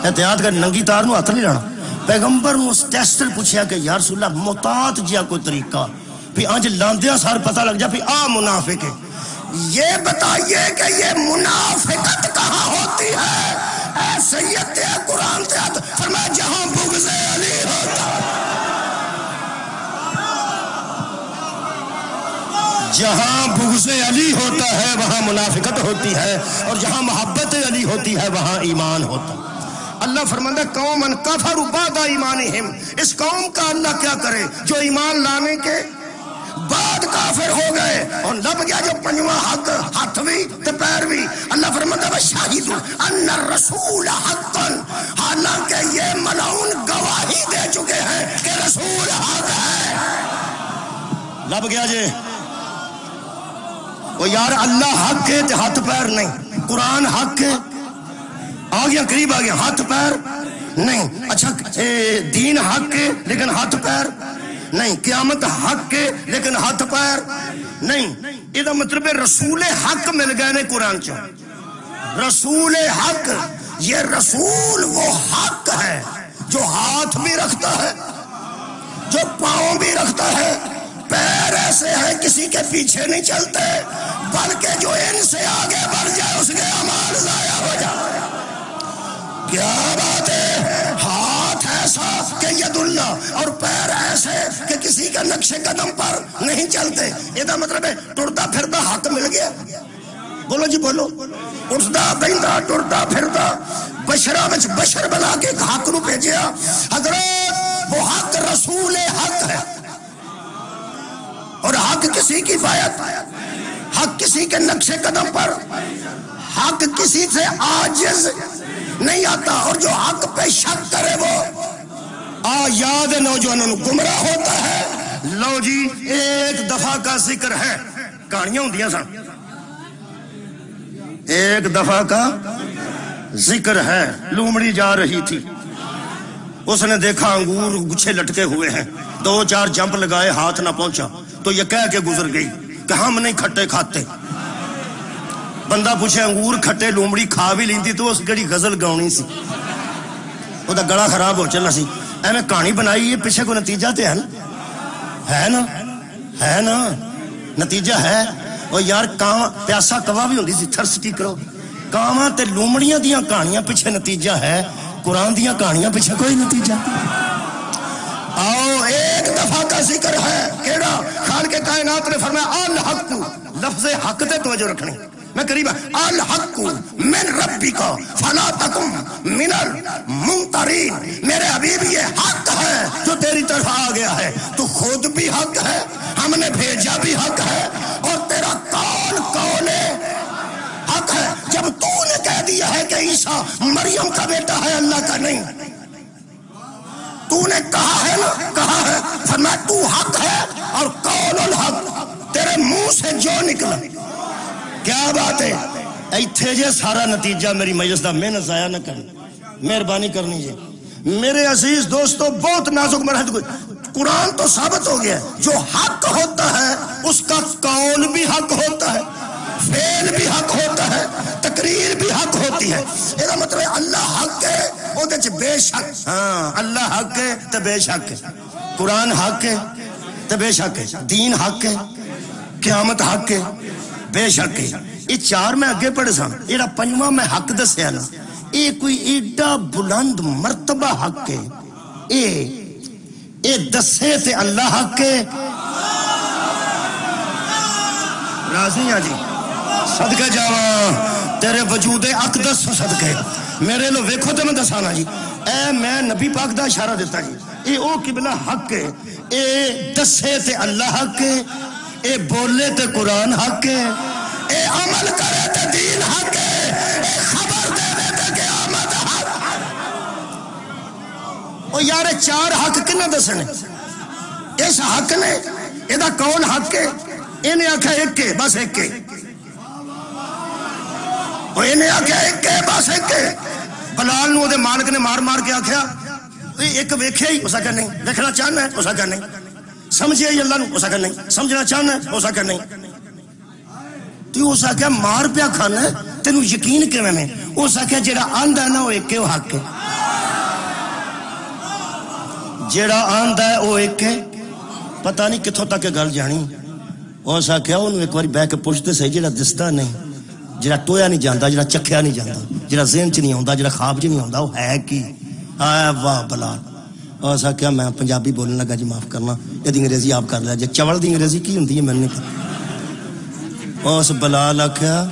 احتیاط کر ننگی تار نو ہاتھ نہیں لانا پیغمبر نو اس ٹیسٹر پوچھیا کہ یا رسول اللہ محتاط جیا کوئی طریقہ بھی آج لاندیاں سار پتہ لگ جا بھی منافق ہے یہ بتائیے کہ یہ منافقت کہاں ہوتی ہے اے سید قرآن تحت فرمایا جہاں بغض علی ہوتا جہاں بغض علی ہوتا ہے وہاں منافقت ہوتی ہے اور جہاں محبت علی ہوتی ہے وہاں ایمان ہوتا ہے اللہ فرماتا قومن کفروا بعد ایمانہم اس قوم کا اللہ کیا کرے جو ایمان لانے کے بعد کافر ہو گئے اور لب گیا جو پنجواں حق ہاتھ بھی تے پیر بھی اللہ فرماتا ہے شاہد ان الرسول حقا حالانکہ یہ ملعون گواہی دے چکے ہیں کہ رسول حق ہے لب گیا جی وہ یار اللہ حق ہے تے ہاتھ پیر نہیں قرآن حق ہے آ گیا قریب آ گیا ہاتھ پیر نہیں اچھا دین حق ہے لیکن ہاتھ پیر نہیں قیامت حق ہے لیکن ہاتھ پیر نہیں یہ مطلب ہے رسول حق مل گئے نے قرآن چ رسول حق یہ رسول وہ حق ہے جو ہاتھ بھی رکھتا ہے جو پاؤں بھی رکھتا ہے پیر ایسے ہیں کسی کے پیچھے نہیں چلتے بلکہ جو ان سے آگے بڑھ جائے اس کے اعمال ضائع ہو جائے کیا بات ہے ہاتھ ایسا کہ ید اللہ اور پیر ایسے کہ کسی کا نقش قدم پر نہیں چلتے یہ مطلب ہے ٹرتا پھرتا حق مل گیا بولو جی بولو اٹھتا بہتا ٹرتا پھرتا بشرا وچ بشر بنا کے حق نو بھیجیا حضرت وہ حق رسول حق ہے اور حق کسی کی فایت حق کسی کے نقش قدم پر حق کسی سے عاجز نہیں آتا اور جو حق پہ شک کرے وہ یاد نوجوانوں گمراہ ہوتا ہے لو جی ایک دفعہ کا ذکر ہے کہانیاں ہوندیاں سن ایک دفعہ کا ذکر ہے لومڑی جا رہی تھی اس نے دیکھا انگور گچھے لٹکے ہوئے ہیں 2-4 جمپ لگائے ہاتھ نہ پہنچا تو یہ کہہ کے گزر گئی کہ ہم نہیں کھٹے کھاتے بندہ پوچھے انگور کھٹے لومڑی کھا بھی لیندی تو اس گڑی غزل گاؤنی سی وہ دا گڑا خراب ہو چلنا سی ایویں کہانی بنائی ہے پیچھے کو نتیجہ تے ہے نا نتیجہ ہے اور یار کاواں پیاسا کوا بھی ہوندی سی تھرسٹی کرو کاواں تے لومڑیاں دیاں کہانیاں پیچھے نتیجہ ہے قرآن دیاں کہانیاں پیچھے کوئی نتیجہ آؤ ایک دفعہ کا ذکر ہے کیڑا خالق کائنات نے فرمایا الحق لفظ حق تے توجہ رکھنی میں قریب الحق من ربک فلا تکن من الممترین میرے حبیب یہ حق ہے جو تیری طرف آ گیا ہے تو خود بھی حق ہے ہم نے بھیجا بھی حق ہے اور تیرا کون حق ہے جب تو نے کہہ دیا ہے کہ عیسیٰ مریم کا بیٹا ہے اللہ کا نہیں تو نے کہا ہے نا کہا ہے فرمایا تو حق ہے اور قول الحق تیرے منہ سے جو نکلا کیا بات ہے ایتھے جے سارا نتیجہ میری مجلس دا محنت ضائع نہ کرنا مہربانی کرنی جی میرے عزیز دوستو بہت نازک مرحلہ کوئی قرآن تو ثابت ہو گیا ہے جو حق ہوتا ہے اس کا قول بھی حق ہوتا ہے فعل بھی حق ہوتا ہے تقریر بھی حق ہوتی ہے یہ مطلب ہے اللہ حق ہے وہ دے بے شک ہاں اللہ حق ہے تو بے شک ہے قرآن حق ہے تو بے شک ہے دین حق ہے قیامت حق ہے بے شک ہے یہ چار میں اگے پڑھے سن یہ پنجواں میں حق دسیا نا یہ کوئی ایڈا بلند مرتبہ حق ہے اے دسے تے اللہ حق ہے راضی ہیں جی صدقے جاواں تیرے وجود اقدس صدقے میرے لو ویکھو تے میں دسانا جی اے میں نبی پاک دا اشارہ دیتا جی اے او قبلہ حق ہے اے دسے تے اللہ حق ہے اے بولے تے قرآن حق ہے اے عمل کرے تے دین حق ہے اے خبر دے تے قیامت حق او یار چار حق کنے دسنے اس حق نے ادا کون حق ہے انہیں آکھا ایک کے بس ایک کے اور انہیں آکھا ایک کے بس ایک کے بلال نو دے مالک نے مار مار کے آکھیا ایک ویکھے ہی اسا کہ نہیں دیکھنا چاہنا ہے اسا کہ نہیں سمجھے ہی اللہ نو اسا کہ نہیں سمجھنا چاہنا ہے اسا کہ نہیں تو اسا کہ مار پیا کھانا ہے تینوں یقین کے میں اسا کہ جیڑا آندہ ہے نا وہ ایک کے وہ حق ہے جیڑا آندہ ہے وہ ایک کے پتہ نہیں کتھوں تک گل جانی اس آخیا انہوں ایک بار بہ کے پوچھتے سے جڑا دستا نہیں جڑا ٹویا نہیں جاندا جڑا چکھیا نہیں جاندا جڑا ذہن چ نہیں آندا جڑا خواب چ نہیں آندا وہ ہے کی آ واہ بلا اس آخیا میں پنجابی بولنے لگا جی معاف کرنا یہ انگریزی آپ کر لیا جی چول دی انگریزی کی ہوندی ہے میں نہیں پتا اس بلال آخیا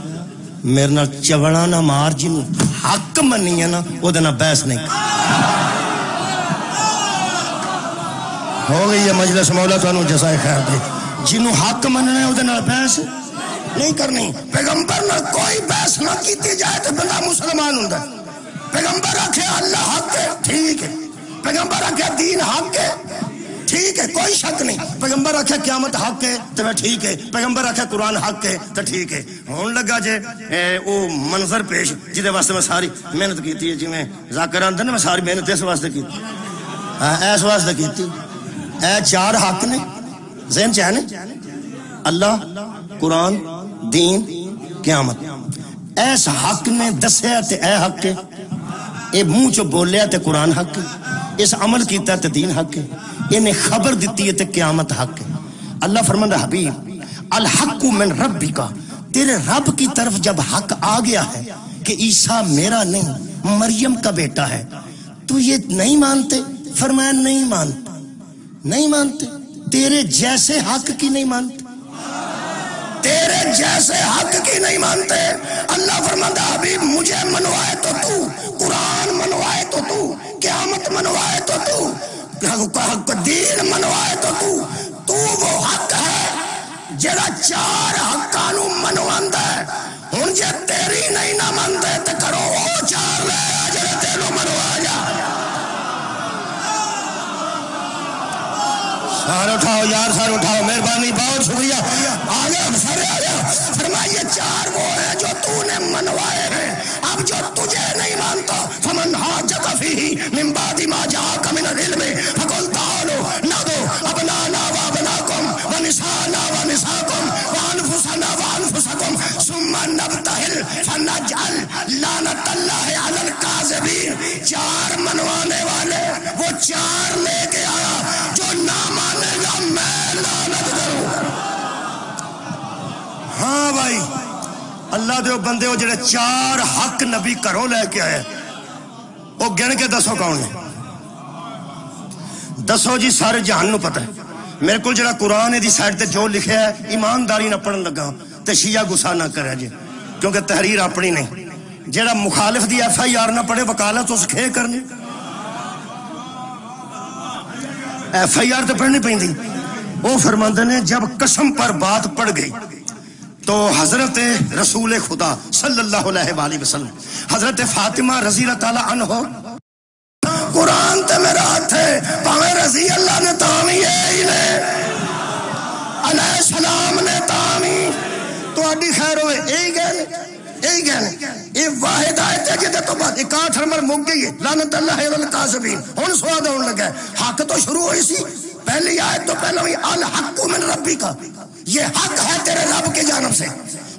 میرے نال چوڑا نہ مار جنوں حق منی ہے نا وہ دے نال بحث نہیں ہو گئی ہے مجلس مولا تانوں جزائے خیر دے جنوں حق مننا ہے وہ نال بحث نہیں کرنی پیغمبر نال کوئی بحث نہ کیتی جائے تو بندہ مسلمان ہوندا پیغمبر آکھے اللہ حق ہے ٹھیک ہے پیغمبر آکھے دین حق ہے ٹھیک ہے کوئی شک نہیں پیغمبر آکھے قیامت حق ہے تو ٹھیک ہے پیغمبر آکھے قرآن حق ہے تو ٹھیک ہے ہون لگا جے او منظر پیش جدے واسطے میں ساری محنت کیتی ہے جی میں ذاکر اندر نے میں ساری محنت اس واسطے کیتی ایس واسطے کیتی اے چار حق نے ذہن چاہنے اللہ قرآن دین قیامت ایس حق نے دسیا تے اے حق ہے اے منہ چو بولیا تے قرآن حق ہے اس عمل کیتا تے دین حق ہے انہیں خبر دیتی ہے تے قیامت حق ہے اللہ فرماندا حبیب الحق من ربک تیرے رب کی طرف جب حق آ گیا ہے کہ عیسیٰ میرا نہیں مریم کا بیٹا ہے تو یہ نہیں مانتے فرمایا نہیں مانتے تیرے جیسے حق کی نہیں مانتے تیرے جیسے حق کی نہیں مانتے اللہ فرماتا حبیب مجھے منوائے تو قرآن منوائے تو قیامت منوائے تو دین منوائے تو وہ حق ہے جڑا چار حقانو منواندا ہے ہن جے تیری نہیں نہ مانتے تے کرو وہ چار لے جڑے تینوں منوا جا سارے اٹھاؤ یار سارے اٹھاؤ مہربانی بہت شکریہ آگے سارے آگے فرمائیے چار وہ ہیں جو تو نے منوائے ہیں اب جو تجھے نہیں مانتا فمن حاجک فیہ من بعد ما جاءک من العلم فقل تعالوا ندعو ابناءنا وابناءکم ونساءنا ونساءکم وانفسنا وانفسکم ثم نبتہل فنجعل لعنت اللہ علی الکاذبین چار منوانے والے وہ چار لے کے آیا جو نہ مانے گا میں لعنت کروں ہاں بھائی اللہ دے بندے ہو جڑے چار حق نبی گھروں لے کے آئے وہ گن کے دسو کون ہے دسو جی سارے جہان نو پتہ ہے میرے کو جڑا قرآن دی سائٹ تے جو لکھے ہے ایمانداری نہ پڑھن لگا تے شیعہ غصہ نہ کرے جی کیونکہ تحریر اپنی نہیں جڑا مخالف دی ایف آئی آر نہ پڑھے وکالت اس کھے کرنی ایف آئی آر تے پڑھنی پہندی وہ فرماندے نے جب قسم پر بات پڑ گئی تو حضرت رسول خدا صلی اللہ علیہ وآلہ وسلم حضرت فاطمہ رضی اللہ تعالی عنہ قرآن تے میرا ہاتھ ہے پاویں رضی اللہ نے تامی ہے علیہ السلام نے تامی تو اڈی خیر ہوئے یہی گئے یہ واحد آیت ہے جدے تو بعد 61 نمبر مک گئی ہے لعنت اللہ علی الکاذبین ہن سواد ہون لگا ہے حق تو شروع ہوئی سی پہلی آیت تو پہلے ہوئی الحق من ربی کا یہ حق ہے تیرے رب کے جانب سے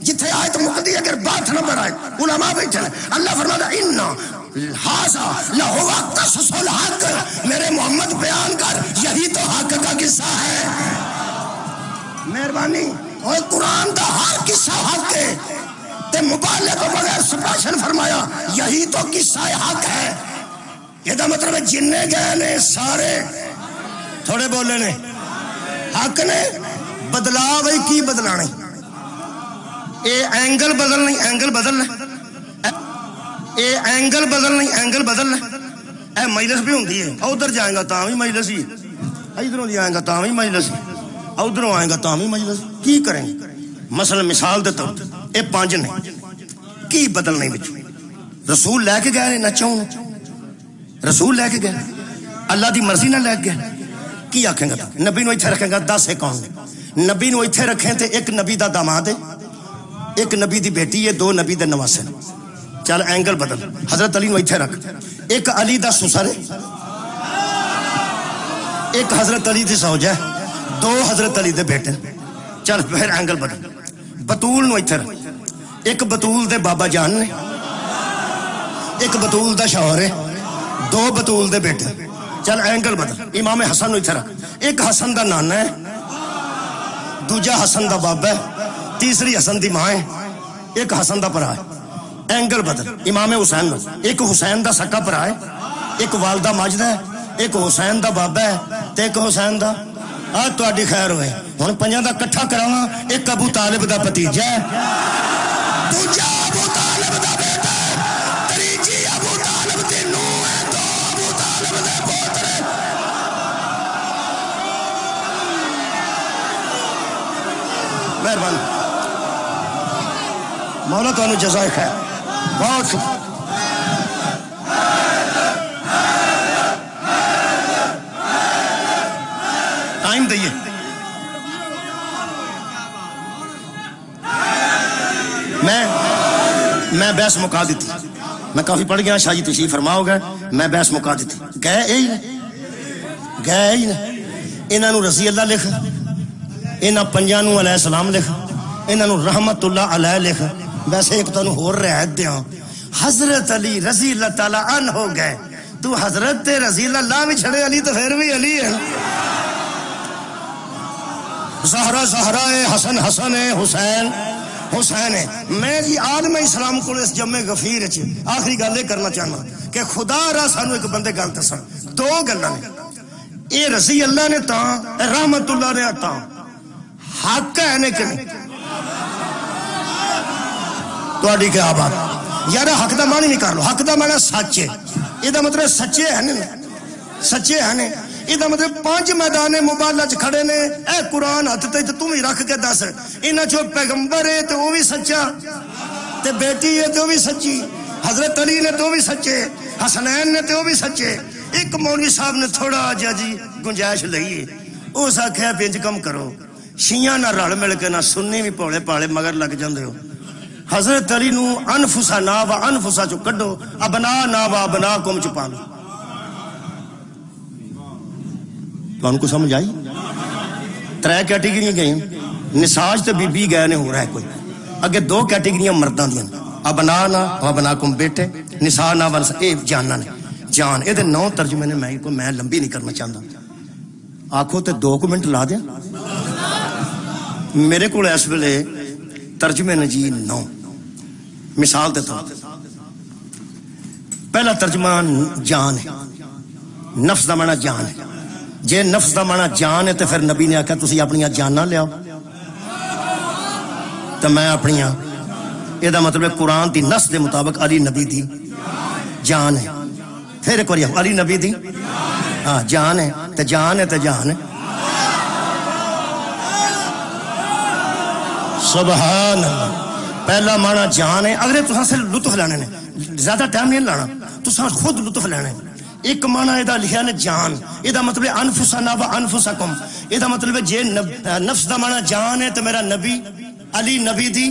جتھے آیت مقدی اگر 62 نمبر آیت علماء بیٹھے اللہ فرماتا اِنَّا حَاسَ لَهُوَ قَصَصُ الْحَقِّ میرے محمد بیان کر یہی تو حق کا قصہ ہے مہربانی اور قرآن دا ہر قصہ حق ہے تے مبالغے تو بغیر سپریشن فرمایا یہی تو قصہ حق ہے. یہ مطلب جننے گئے نے سارے تھوڑے بولے نے حق نے. بدلا بھائی کی بدلانے اے اینگل بدل نہیں اینگل بدل لے اے اینگل بدل نہیں اینگل بدل لے. اے مجلس بھی ہوندی ہے ادھر جائیں گا تاں بھی مجلس ہی ادھروں دی آئیں گا تاں بھی مجلس ادھروں آئیں گا تاں بھی مجلس. کی کریں گے مثلا مثال دے طور اے 5 نے کی بدلنے وچ رسول لے کے گئے نہ چاہوں رسول لے کے گئے اللہ دی مرضی نہ لے گئے کی آکھیں گا نبی نو ایتھے رکھیں گا 10 ہے کون نبی نو ایتھے رکھیں تے ایک نبی دا داماد ہے ایک نبی دی بیٹی ہے 2 نبی دے نواسے. چل اینگل بدل حضرت علی نو ایتھے رکھ ایک علی دا سسر ہے ایک حضرت علی دی زوجہ ہے 2 حضرت علی دے بیٹے. چل پھر اینگل بدل بطول نو ایتھے رکھ ایک بطول دے بابا جان نے ایک بطول دا شوہر ہے 2 بطول دے بیٹے. چل اینگل بدل امام حسن نو ایتھے رکھ ایک حسن دا نانا ہے دوجا حسن دا بابا ہے تیسری حسن دی ماں ہے ایک حسن دا پرا ہے. اینگل بدل امام حسین نو ایک حسین دا سکا پرا ہے ایک والدہ ماجدہ ہے ایک حسین دا بابا ہے تے ایک حسین دا تہاڈی خیر ہوئے. ہن پنجاں دا کٹھا کراواں ایک ابو طالب دا بھتیجا ہے دوجا ابو طالب دا بیٹا ہے تیجی ابو طالب دی نوح ہے 2 ابو طالب دے پوترے. مہربانی مولا تانوں جزائے خیر بہت شکریہ. ٹائم دئیے میں بحث مکا دیتی میں کافی پڑھ گیا شاہ جی تشریف فرما ہو گئے میں بحث مکا دیتی گئے ہی نے انہاں نو رضی اللہ لکھ انہاں 5 نو علیہ السلام لکھ انہاں نو رحمت اللہ علیہ لکھ. ویسے ایک تانوں ہور رعایت دیاں حضرت علی رضی اللہ تعالی عنہ ہو گئے تو حضرت رضی اللہ بھی چھڑے علی تو پھر بھی علی ہے. زہرا زہرا ہے حسن حسن ہے حسین حسین ہے. میں جی عالم اسلام کو اس جمع غفیر چ آخری گل یہ کرنا چاہنا کہ خدا را سانو ایک بندے گل دسن 2 گلاں نے اے رضی اللہ نے تاں رحمت اللہ نے تاں حق ہے نے کہ تہاڈی کیا بات یار حق دا معنی نہیں کر لو حق دا معنی سچ ہے یہ مطلب سچے ہیں سچے ہیں یہ مطلب 5 میدان مبالغہ چ کھڑے نے اے قرآن ہاتھ تے تو بھی رکھ کے دس انہاں چوں پیغمبر ہے تو وہ بھی سچا تے بیٹی ہے تو بھی سچی حضرت علی نے تو بھی سچے حسنین نے تو بھی سچے. ایک مولوی صاحب نے تھوڑا جا جی گنجائش لئیے اس آکھیا بنج کم کرو شیعہ نہ رل مل کے نہ سنی بھی پوڑے پالے مگر لگ جاندے ہو. حضرت علی نو انفسا نا و انفسا چو کڈو ابنا نا و ابنا کم چ پالو. تو ان کو سمجھ آئی 3 کیٹیگریاں گئیں نساج تے بی بی گئے نے ہو رہا ہے کوئی اگے 2 کیٹیگریاں مرداں دیاں ابنا نا و ابنا کم بیٹے نساء نا ونسا اے جاننا نے جان اے دے 9 ترجمے نے میں لمبی نہیں کرنا چاہتا آکھو تے 2 منٹ لا دیا میرے کو اس ویلے ترجمے نے جی 9 مثال دیتا ہوں. پہلا ترجمہ جان ہے نفس دا معنی جان ہے جے نفس دا معنی جان ہے تو پھر نبی نے آکھا تسی اپنی جاناں لے آؤ تو میں اپنی یہ مطلب قرآن دی نص دے مطابق علی نبی دی جان ہے. پھر ایک بار علی نبی دی جان ہے تو جان ہے تو جان ہے. سبحان اللہ پہلا معنی جان ہے اگر تساں سے لطف لینے نے زیادہ ٹائم نہیں لانا تساں خود لطف لینے. ایک معنی یہ لکھا نے جان یہ مطلب انفسنا و انفسکم یہ مطلب جے نفس دا معنی جان ہے تو میرا نبی علی نبی دی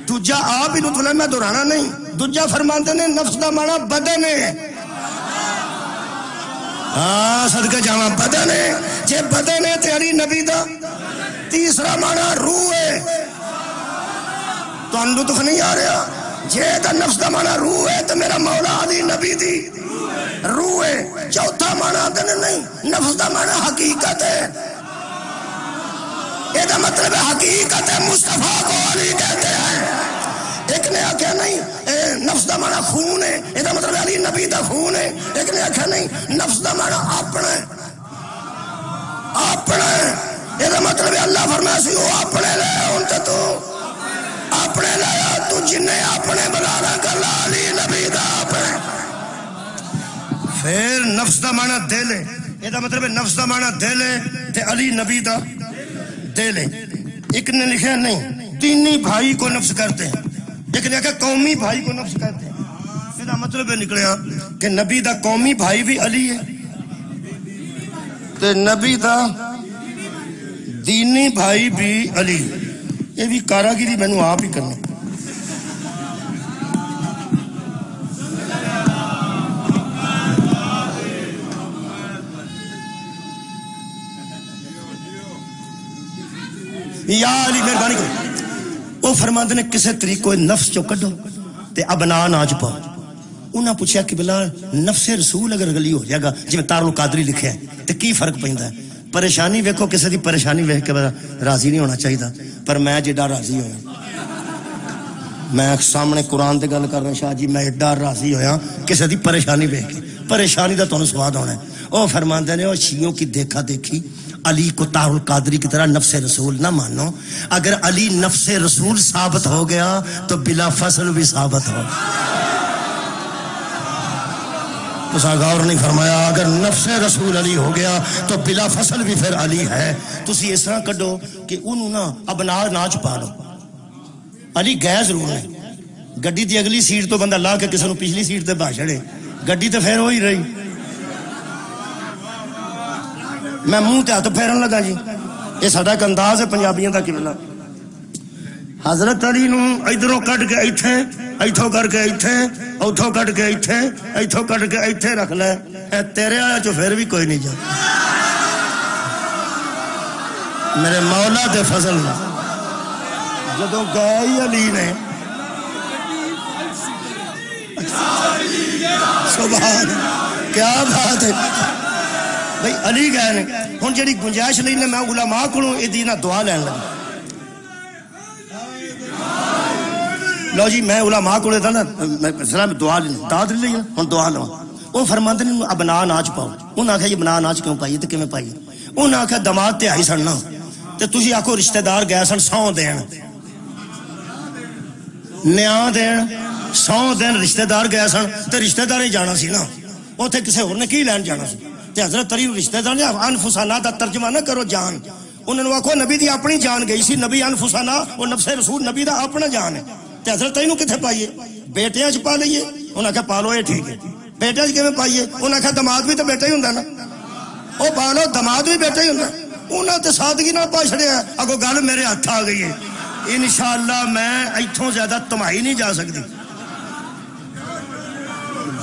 دوجا آپ ہی لطف لے میں دہرانا نہیں دوجا فرماتے نے نفس دا معنی بدن ہے صدقہ جاواں بدن ہے جے بدن ہے تے علی نبی دا. تیسرا معنی روح ہے تو ان لطف نہیں آ رہا جے دا نفس دا معنی روح ہے تو میرا مولا علی نبی دی روح ہے. چوتھا معنی دن نہیں نفس دا معنی حقیقت ہے یہ مطلب حقیقت مصطفیٰ کو علی کہتے ہیں. ایک نے آخیا نہیں نفس دا مانا خون ہے، یہ مطلب علی نبی دا خون ہے. ایک نے آخیا نہیں نفس دا مانا اپنا اپنا، یہ مطلب اللہ فرمایا سی وہ اپنے لے ہوں تو اپنے لایا تو جنہیں اپنے بلانا گلا علی نبی دا اپنے. پھر نفس دا مانا دل ہے، یہ مطلب نفس دا مانا دل ہے تے علی نبی دا دل ہے. ایک نے لکھا نہیں دینی بھائی کو نفس کرتے ہیں، ایک نے کہا قومی بھائی کو نفس کرتے ہیں. اس کا مطلب نکلیا کہ نبی دا قومی بھائی بھی علی ہے تے نبی دا دینی بھائی بھی علی. یہ بھی کاراگیری میں نے آپ ہی کرنا. یا علی مہربانی کرو. وہ فرماتے نے کسے طریقے نفس چو کڈو تے ابنا ناچ پاؤ. انہاں پوچھا کہ بلا نفس رسول اگر گلی ہو جائے گا جی میں تار القادری لکھیا ہے تے کی فرق پیندا ہے؟ پریشانی ویکھو کسی دی پریشانی ویکھ کے راضی نہیں ہونا چاہیے، پر میں جیڈا راضی ہویا میں سامنے قرآن تے گل کر رہا شاہ جی میں ایڈا راضی ہویا کسی دی پریشانی ویکھ کے. پریشانی دا تانوں سواد ہونا ہے. وہ فرماندے نے وہ شیعوں کی دیکھا دیکھی علی کو طاہر القادری کی طرح نفس رسول نہ مانو. اگر علی نفس رسول ثابت ہو گیا تو بلا فصل بھی ثابت ہو. تو غور نہیں فرمایا اگر نفس رسول علی ہو گیا تو بلا فصل بھی پھر علی ہے. تسی اس طرح کڈو کہ انہوں نا ابنا ناچ پا لو. علی گئے ضرور ہے، گڈی دی اگلی سیٹ تو بندہ لا کے کسی نو پچھلی سیٹ تے بہ چھڑے، گڈی تے پھر ہوئی رہی. میں منہ تے ہاتھ پھیرن لگا جی، یہ ساڈا ایک انداز ہے پنجابیاں دا قبلہ. حضرت علی نو ادھروں کٹ کے ایتھے، ایتھوں کر کے ایتھے، اوتھوں کٹ کے ایتھے، ایتھوں کٹ کے ایتھے رکھ لے. تیرے آیا چو پھر بھی کوئی نہیں جا. میرے مولا دے فضل نہ جدوں گئے ہی علی نے سبحان کیا بات ہے بھئی علی گئے نے. ہن جڑی گنجائش نہیں نے میں علماء کولوں ادی نہ دعا لین لگا. لو جی میں علماء کولے تھا نا سلام دعا لینا داد لے لیا ہن دعا لو. وہ فرماندے نے ابنا ناچ پاؤ. انہاں آکھیا یہ بنا ناچ کیوں پائی تے کیویں پائی؟ انہاں آکھیا دماد تے آئی سن نا تے تسی آکھو رشتہ دار گئے سن سو دین نیاں دین، سو دین رشتہ دار گئے سن تے رشتہ دار ہی جانا سی نا، اوتھے کسے ہور نے کی لین جانا سی. تے حضرت علی رشتہ دار نے انفسانہ دا ترجمہ نہ کرو جان. انہوں نے آکھو نبی دی اپنی جان گئی سی، نبی انفسانہ وہ نفس رسول نبی دا اپنا جان ہے. تے حضرت علی نو کتھے پائیے؟ بیٹیاں چ پا لئیے. انہاں کہا پالو یہ ٹھیک ہے. بیٹے چ کیویں پائیے؟ انہاں کہا دماد بھی تے بیٹا ہی ہوندا نا. او پالو دماد بھی بیٹا ہی ہوندا. انہاں تے سادگی نال پا چھڑیا. اگو گل میرے ہاتھ آ گئی ہے. انشاءاللہ میں ایتھوں زیادہ تمائی نہیں جا سکتی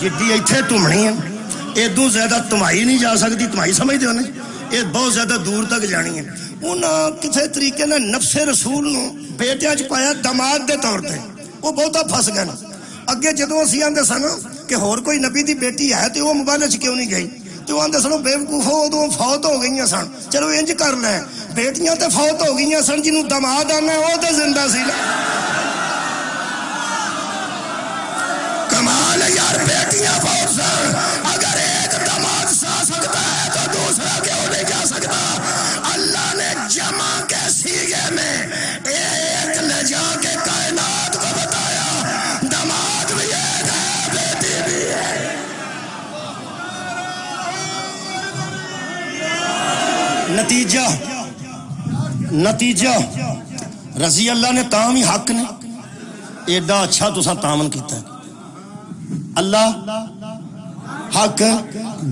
جدی ایتھے تمنی ہے، ادوں زیادہ تمائی نہیں جا سکتی. تمائی سمجھتے ہو نا؟ یہ بہت زیادہ دور تک جانی ہے. انہاں کسی طریقے نے نفس رسول نو بیٹیاں چ پایا دماد دے طور پہ. وہ بہتا پھس گئے. اگے جدوں اسی آندے سن کہ ہور کوئی نبی دی بیٹی ہے تو وہ مبالغے چ کیوں نہیں گئی؟ تو آندے سن بےوقوفو ادوں فوت ہو گئی سن. چلو انج کر لیں بیٹیاں تے فوت ہو گئی سن، جنوں دماد آنا وہ تے زندہ سی. کمال یار بیٹیاں فوت سن. اگر ایک دماد سا سکتا ہے تو دوسرا کیوں نہیں جا سکتا؟ اللہ نے جمع کے سیغے میں ایک لے جا کے کائنات کو بتایا دماد بھی ایک ہے بیٹی بھی ہے. نتیجہ رضی اللہ نے تام ہی حق نے ایڈا اچھا تسا تامن کیتا ہے. اللہ حق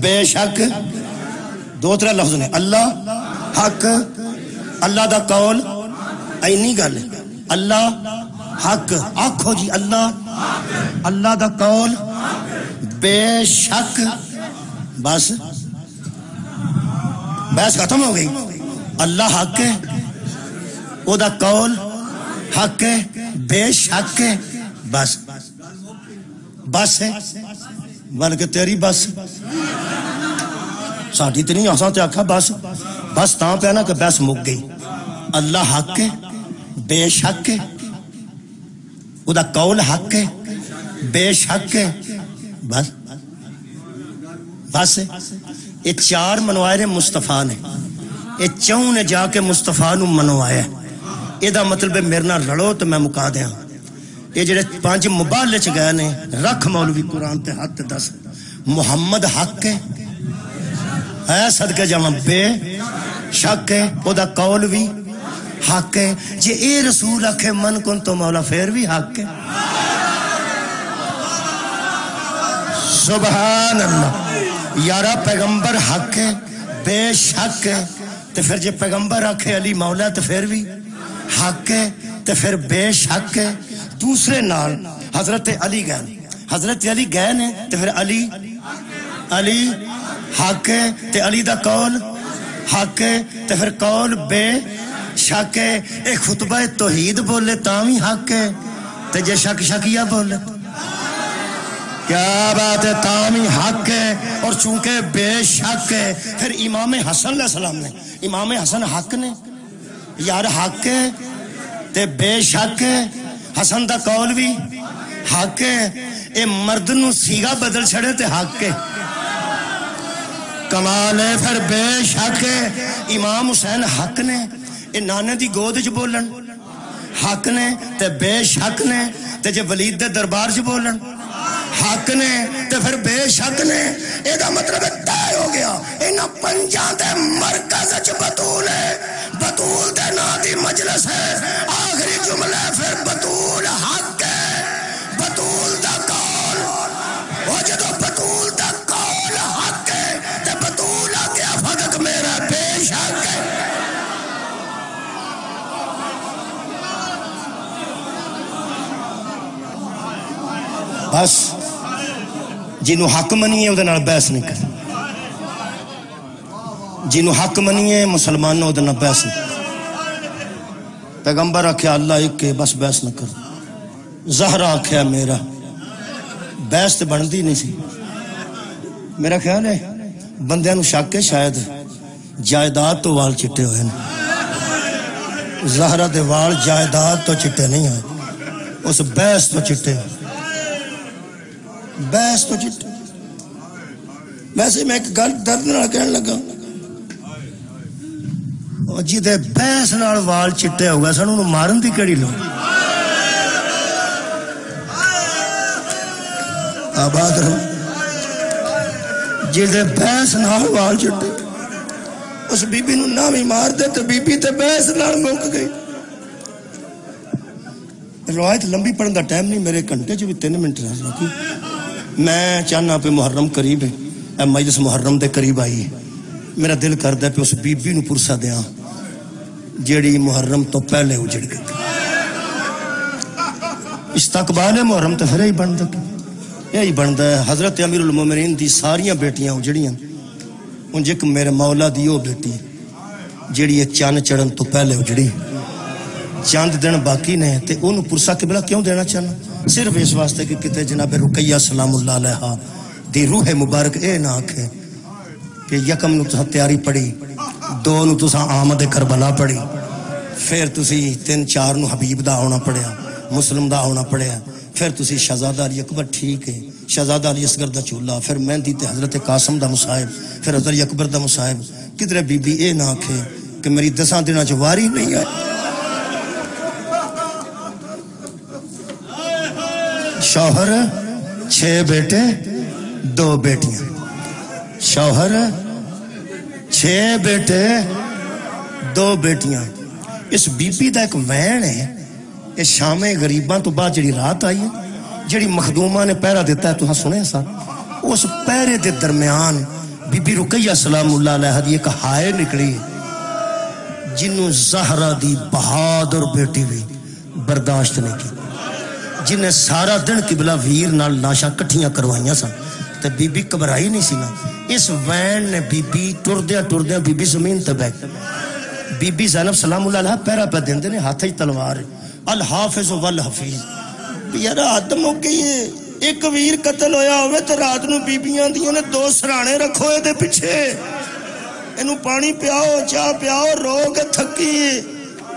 بے شک دو ترے لفظ نے. اللہ حق، اللہ دا قول اینی گل ہے. اللہ حق آکھو جی اللہ دا قول بے شک. بس بحث ختم ہو گئی. اللہ حق ہے، او دا قول حق ہے، بے شک ہے. بس بس ہے بلکہ تیری بس ساڈی تے نہیں. اساں تے آکھا بس بس تاں پہ نا کہ بس مک گئی. اللہ حق ہے بے شک ہے او دا قول حق ہے بے شک ہے بس بس یہ چار منوائے مصطفیٰ نے یہ چوں نے جا کے مصطفیٰ نو منوایا یہ دا مطلب ہے میرے نال لڑو تو میں مکا دیاں یہ جڑے 5 مبالے چ گئے نے رکھ مولوی قرآن تے ہاتھ دس محمد حق ہے صدقے جاواں بے شک ہے او دا قول بھی حق ہے جے اے رسول آکھے من کن تو مولا پھر بھی حق ہے سبحان اللہ یارا پیغمبر حق ہے بے شک ہے تو پھر جے پیغمبر آکھے علی مولا تو پھر بھی حق ہے تو پھر بے شک ہے دوسرے نال حضرت علی گئے نے تو پھر علی حق ہے تو علی دا قول حق ہے تو پھر قول بے شک ہے ایک خطبہ توحید بولے تاوی حق ہے تو جے شکیہ بولے کیا بات ہے تامی حق ہے اور چونکہ بے شک ہے پھر امام حسن علیہ السلام نے امام حسن حق نے یار حق ہے تے بے شک ہے حسن دا قول بھی حق ہے اے مرد نو سیگا بدل چھڑے تے حق ہے کمال ہے پھر بے شک ہے امام حسین حق نے اے نانے دی گود چ بولن حق نے تے بے شک نے تے جے ولید دے دربار چ بولن حق نے تے پھر بے شک نے اے دا مطلب طے ہو گیا انہاں پنجاں دے مرکز وچ بطول ہے بطول دے نام دی مجلس ہے آخری جملہ پھر بطول حق ہے بطول دا قول وہ جدو بطول دا قول حق ہے تے بطول آ گیا فقط میرا بے شک ہے بس جنہوں حق منیے وہ دنال بحث نہیں کر جنہوں حق منیے مسلمانوں وہ دنال بحث نہیں کر پیغمبر آکھیا اللہ ایک کے بس بحث نہ کر زہرہ آکھیا میرا بحث تے بندی نہیں سی میرا خیال ہے بندیاں نو شک ہے شاید جائیداد تو وال چٹے ہوئے ہیں زہرہ دے وال جائیداد تو چٹے نہیں ہیں اس بحث تو چٹے ہیں بحث تو چٹے ویسے میں ایک گل درد نال کہنے لگا اور جدے بحث نال وال چٹے ہو گئے سن انہوں مارن دی کڑی لو آباد رہو جدے بحث نال وال چٹے اس بی بی نو نامی مار دے تو بی بی تے بحث نال موک گئی روایت لمبی پڑھن دا ٹائم نہیں میرے گھنٹے جو بھی 3 منٹ رہ جاتی میں چاہنا پہ محرم قریب ہے اے مجلس محرم دے قریب آئی ہے میرا دل کردا ہے پہ اس بی بی نو پرسا دیاں جیڑی محرم تو پہلے اجڑ گئی استقبال محرم تو پھر ہی بندا یہی بندا ہے حضرت امیر المومنین دی ساریاں بیٹیاں اجڑیاں ان جک میرے مولا دی وہ بیٹی جیڑی یہ چاند چڑھن تو پہلے اجڑی چاند دن باقی نے تے انہوں پرسا قبلہ کیوں دینا چاہنا صرف اس واسطے کہ کتے جناب رقیہ سلام اللہ علیہ دی روح مبارک اے نہ آکھے کہ یکم نو تسا تیاری پڑی 2 نو تسا آمد کربلا پڑی پھر تسی 3 4 نو حبیب دا ہونا پڑیا مسلم دا ہونا پڑیا پھر تسی شہزادہ علی اکبر ٹھیک ہے شہزادہ علی اصغر دا چولہا پھر مہندی تے حضرت قاسم دا مصاحب پھر حضرت اکبر دا مصاحب کدھر بی بی اے نہ آکھے کہ میری 10 دنوں چ واری نہیں آئی شوہر 6 بیٹے 2 بیٹیاں شوہر 6 بیٹے 2 بیٹیاں اس بی بی دا ایک وین ہے یہ شام غریباں تو بعد جڑی رات آئی ہے جڑی مخدومہ نے پہرا دیتا ہے تو ہاں سنے سا اس پہرے دے درمیان بی بی رقیہ سلام اللہ علیہ دی ایک ہائے نکلی جنوں زہرہ دی بہادر بیٹی بھی برداشت نہیں کی جنہیں سارا دن قبلہ ویر نال لاشاں کٹھیاں کروائیاں سن تے بی بی گھبرائی نہیں سی نا اس وین نے بی بی ٹردیاں بی بی زمین تے بیٹھ بی بی زینب سلام اللہ علیہ پہرا پہ دیندے نے ہاتھ ہی تلوار الحافظ والحفیظ یار آدم ہو کے یہ ایک ویر قتل ہویا ہوئے تو رات نو بی بیاں دیاں نے 2 سرانے رکھو دے پیچھے انہوں پانی پیاؤ چاہ پیاؤ رو کے تھکی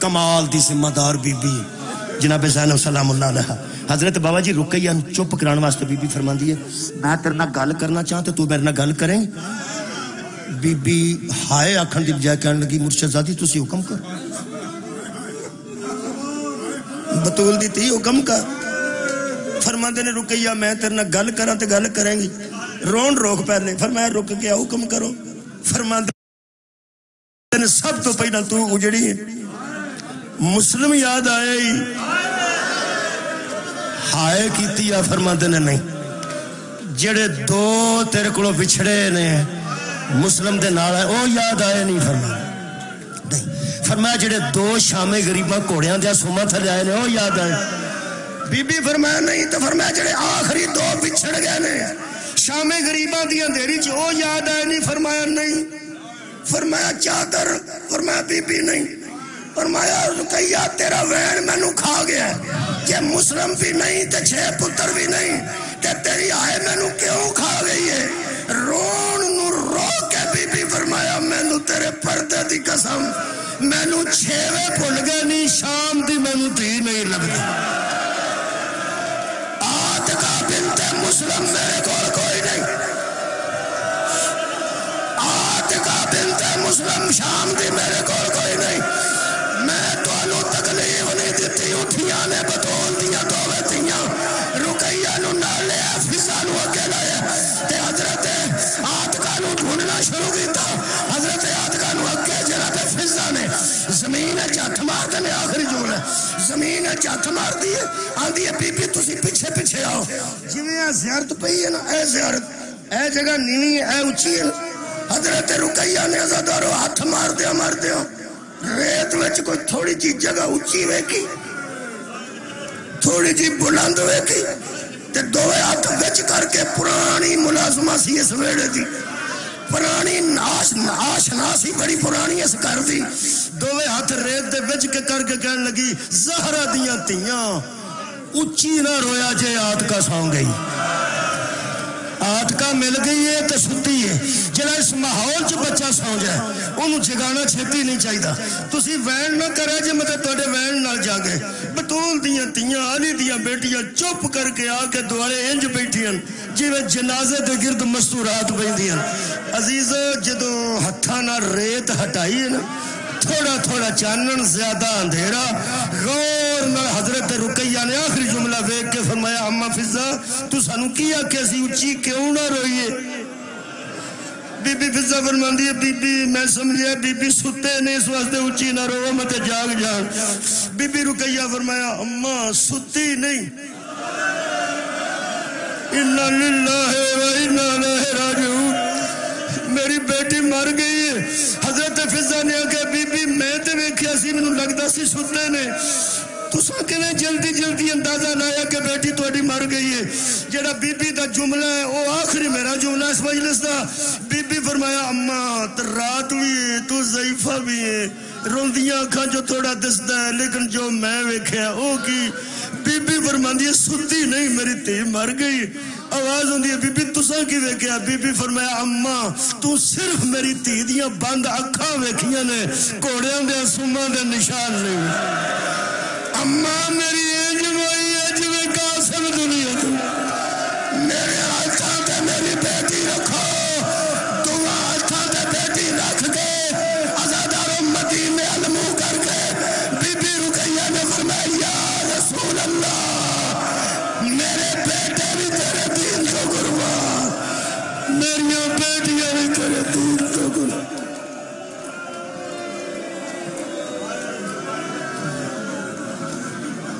کمال دی ذمہ دار بی بی جناب زینب سلام اللہ علیہ. حضرت بابا جی رقیہ چپ کرانے واسطے بی بی فرماندی ہے میں تیرے نال گل کرنا چاہتا تو میرے نال گل کریں. بی بی ہائے آکھن دی بجائے کہنے لگی مرشد زادی تسی حکم کر. بطول دی تھی حکم کر. فرماندے نے رقیہ میں تیرے نال گل کراں تے گل کریں گی. رون روک پہلے فرمایا رک گیا حکم کرو. فرماندے نے سب تو پہلا تو اجڑی ہے مسلم یاد آئے ہی ہائے کیتی ہے. فرماندے نے نہیں جڑے دو تیرے کولوں بچھڑے نے مسلم دے نال او یاد آئے نہیں. فرمایا نہیں. فرمایا جڑے دو شامی غریباں گھوڑیاں دیا سوما تھلے آئے نے او یاد آئے. بی بی فرمایا نہیں. تو فرمایا جڑے آخری دو بچھڑ گئے نے شامی غریباں دیا اندھیری چ او یاد آئے نہیں. فرمایا نہیں. فرمایا چادر. فرمایا بی بی نہیں. فرمایا رقیہ تیرا وین میں نو کھا گیا کہ مسلم بھی نہیں تے 6 پتر بھی نہیں تے تیری آئے میں نو کیوں کھا گئی ہے. رون نو رو کے بی بی فرمایا میں نو تیرے پردے دی قسم میں نو 6ویں بھول گئے نہیں شام دی میں نو تھی نہیں لگتی. آتکا بنت مسلم میرے کول کوئی نہیں. آتکا بنت مسلم شام دی میرے کول کوئی نہیں. میں تو انو تکلیف نہیں دیتی. اٹھیاں نے بطول دیا دووے تیاں رقیہ نو نالے فضا نو اگے لائے تے حضرت آتکا نو ڈھونڈنا شروع کیتا. حضرت آتکا نو اگے جناب فضا نے زمین چاتھ مار دے. آخری جملہ زمین چاتھ مار دیئے آندی ہے بی بی تسی پیچھے پیچھے آؤ. جویں زیارت پئی ہے نا اے زیارت اے جگہ نیوی ہے اے اونچی ہے. حضرت رقیہ نے عزادارو ہاتھ مار دیا ریت وچ کوئی تھوڑی جی جگہ اونچی ویکھی تھوڑی جی بلند ویکھی تے دوے ہاتھ وچ کر کے پرانی ملازمہ سی اس ویڑے دی پرانی آشناسی بڑی پرانی اس کر دی. دوے ہاتھ ریت دے وچ کے کر کے کہنے لگی زہرہ دیاں تیاں اونچی نہ رویا جے آتکا سو گئی. آتکا مل گئی ہے تو ستی ہے. جڑا اس ماحول چ بچہ سو جائے انہوں جگانا چھتی نہیں چاہیدا. تسی وین نہ کرے جے مطلب توڑے وین نہ جاگے. بطول دیاں تیاں علی دیاں بیٹیاں چپ کر کے آ کے دوارے انج بیٹھیاں جیویں جنازے دے گرد مستورات بیندیاں. عزیزو جدوں ہتھاں نال ریت ہٹائی ہے نا تھوڑا تھوڑا چانن زیادہ اندھیرا. غور نال حضرت رقیہ نے آخری جملہ ویکھ کے فرمایا اما فضا تو سانو کیا کیسی اونچی کیوں نہ روئیے. بی بی فضا فرماندی ہے بی بی میں سمجھیا بی بی ستے نے اس واسطے اونچی نہ رو مت جاگ جان. بی بی رقیہ فرمایا اما ستی نہیں. انا للہ و انا الیہ راجعون. میری بیٹی مر گئی ہے. حضرت فضا نے کہا بی بی میں تے ویکھیا سی مینوں لگدا سی ستے نے. تساں کیویں جلدی جلدی اندازہ لایا کہ بیٹی تہاڈی مر گئی ہے. جڑا بی بی دا جملہ ہے وہ آخری میرا جملہ اس مجلس دا. بی بی فرمایا اما رات بھی ہے تو ضعیفہ بھی ہے روندیاں اکھاں جو تھوڑا دسدا ہے لیکن جو میں ویکھیا او کی. بی بی فرماندی ہے ستی نہیں میری دھی مر گئی. آواز ہوندی ہے بی بی تساں کی ویکھیا. بی بی فرمایا اما تو صرف میری دھی دیاں بند اکھاں ویکھیاں نے گھوڑیاں دے سوماں دے نشان نہیں. اما میری انج ہوئی ہے جویں قاسم دنیا تو. میرے ہاتھاں تے میری بیٹی رکھو دعا ہاتھاں تے بیٹی رکھ کے عزادارو مدینے علمو کر کے بی بی رقیہ نے فرمایا یا رسول اللہ میرے بیٹے بھی تیرے دین کو قربان. میریاں بیٹیاں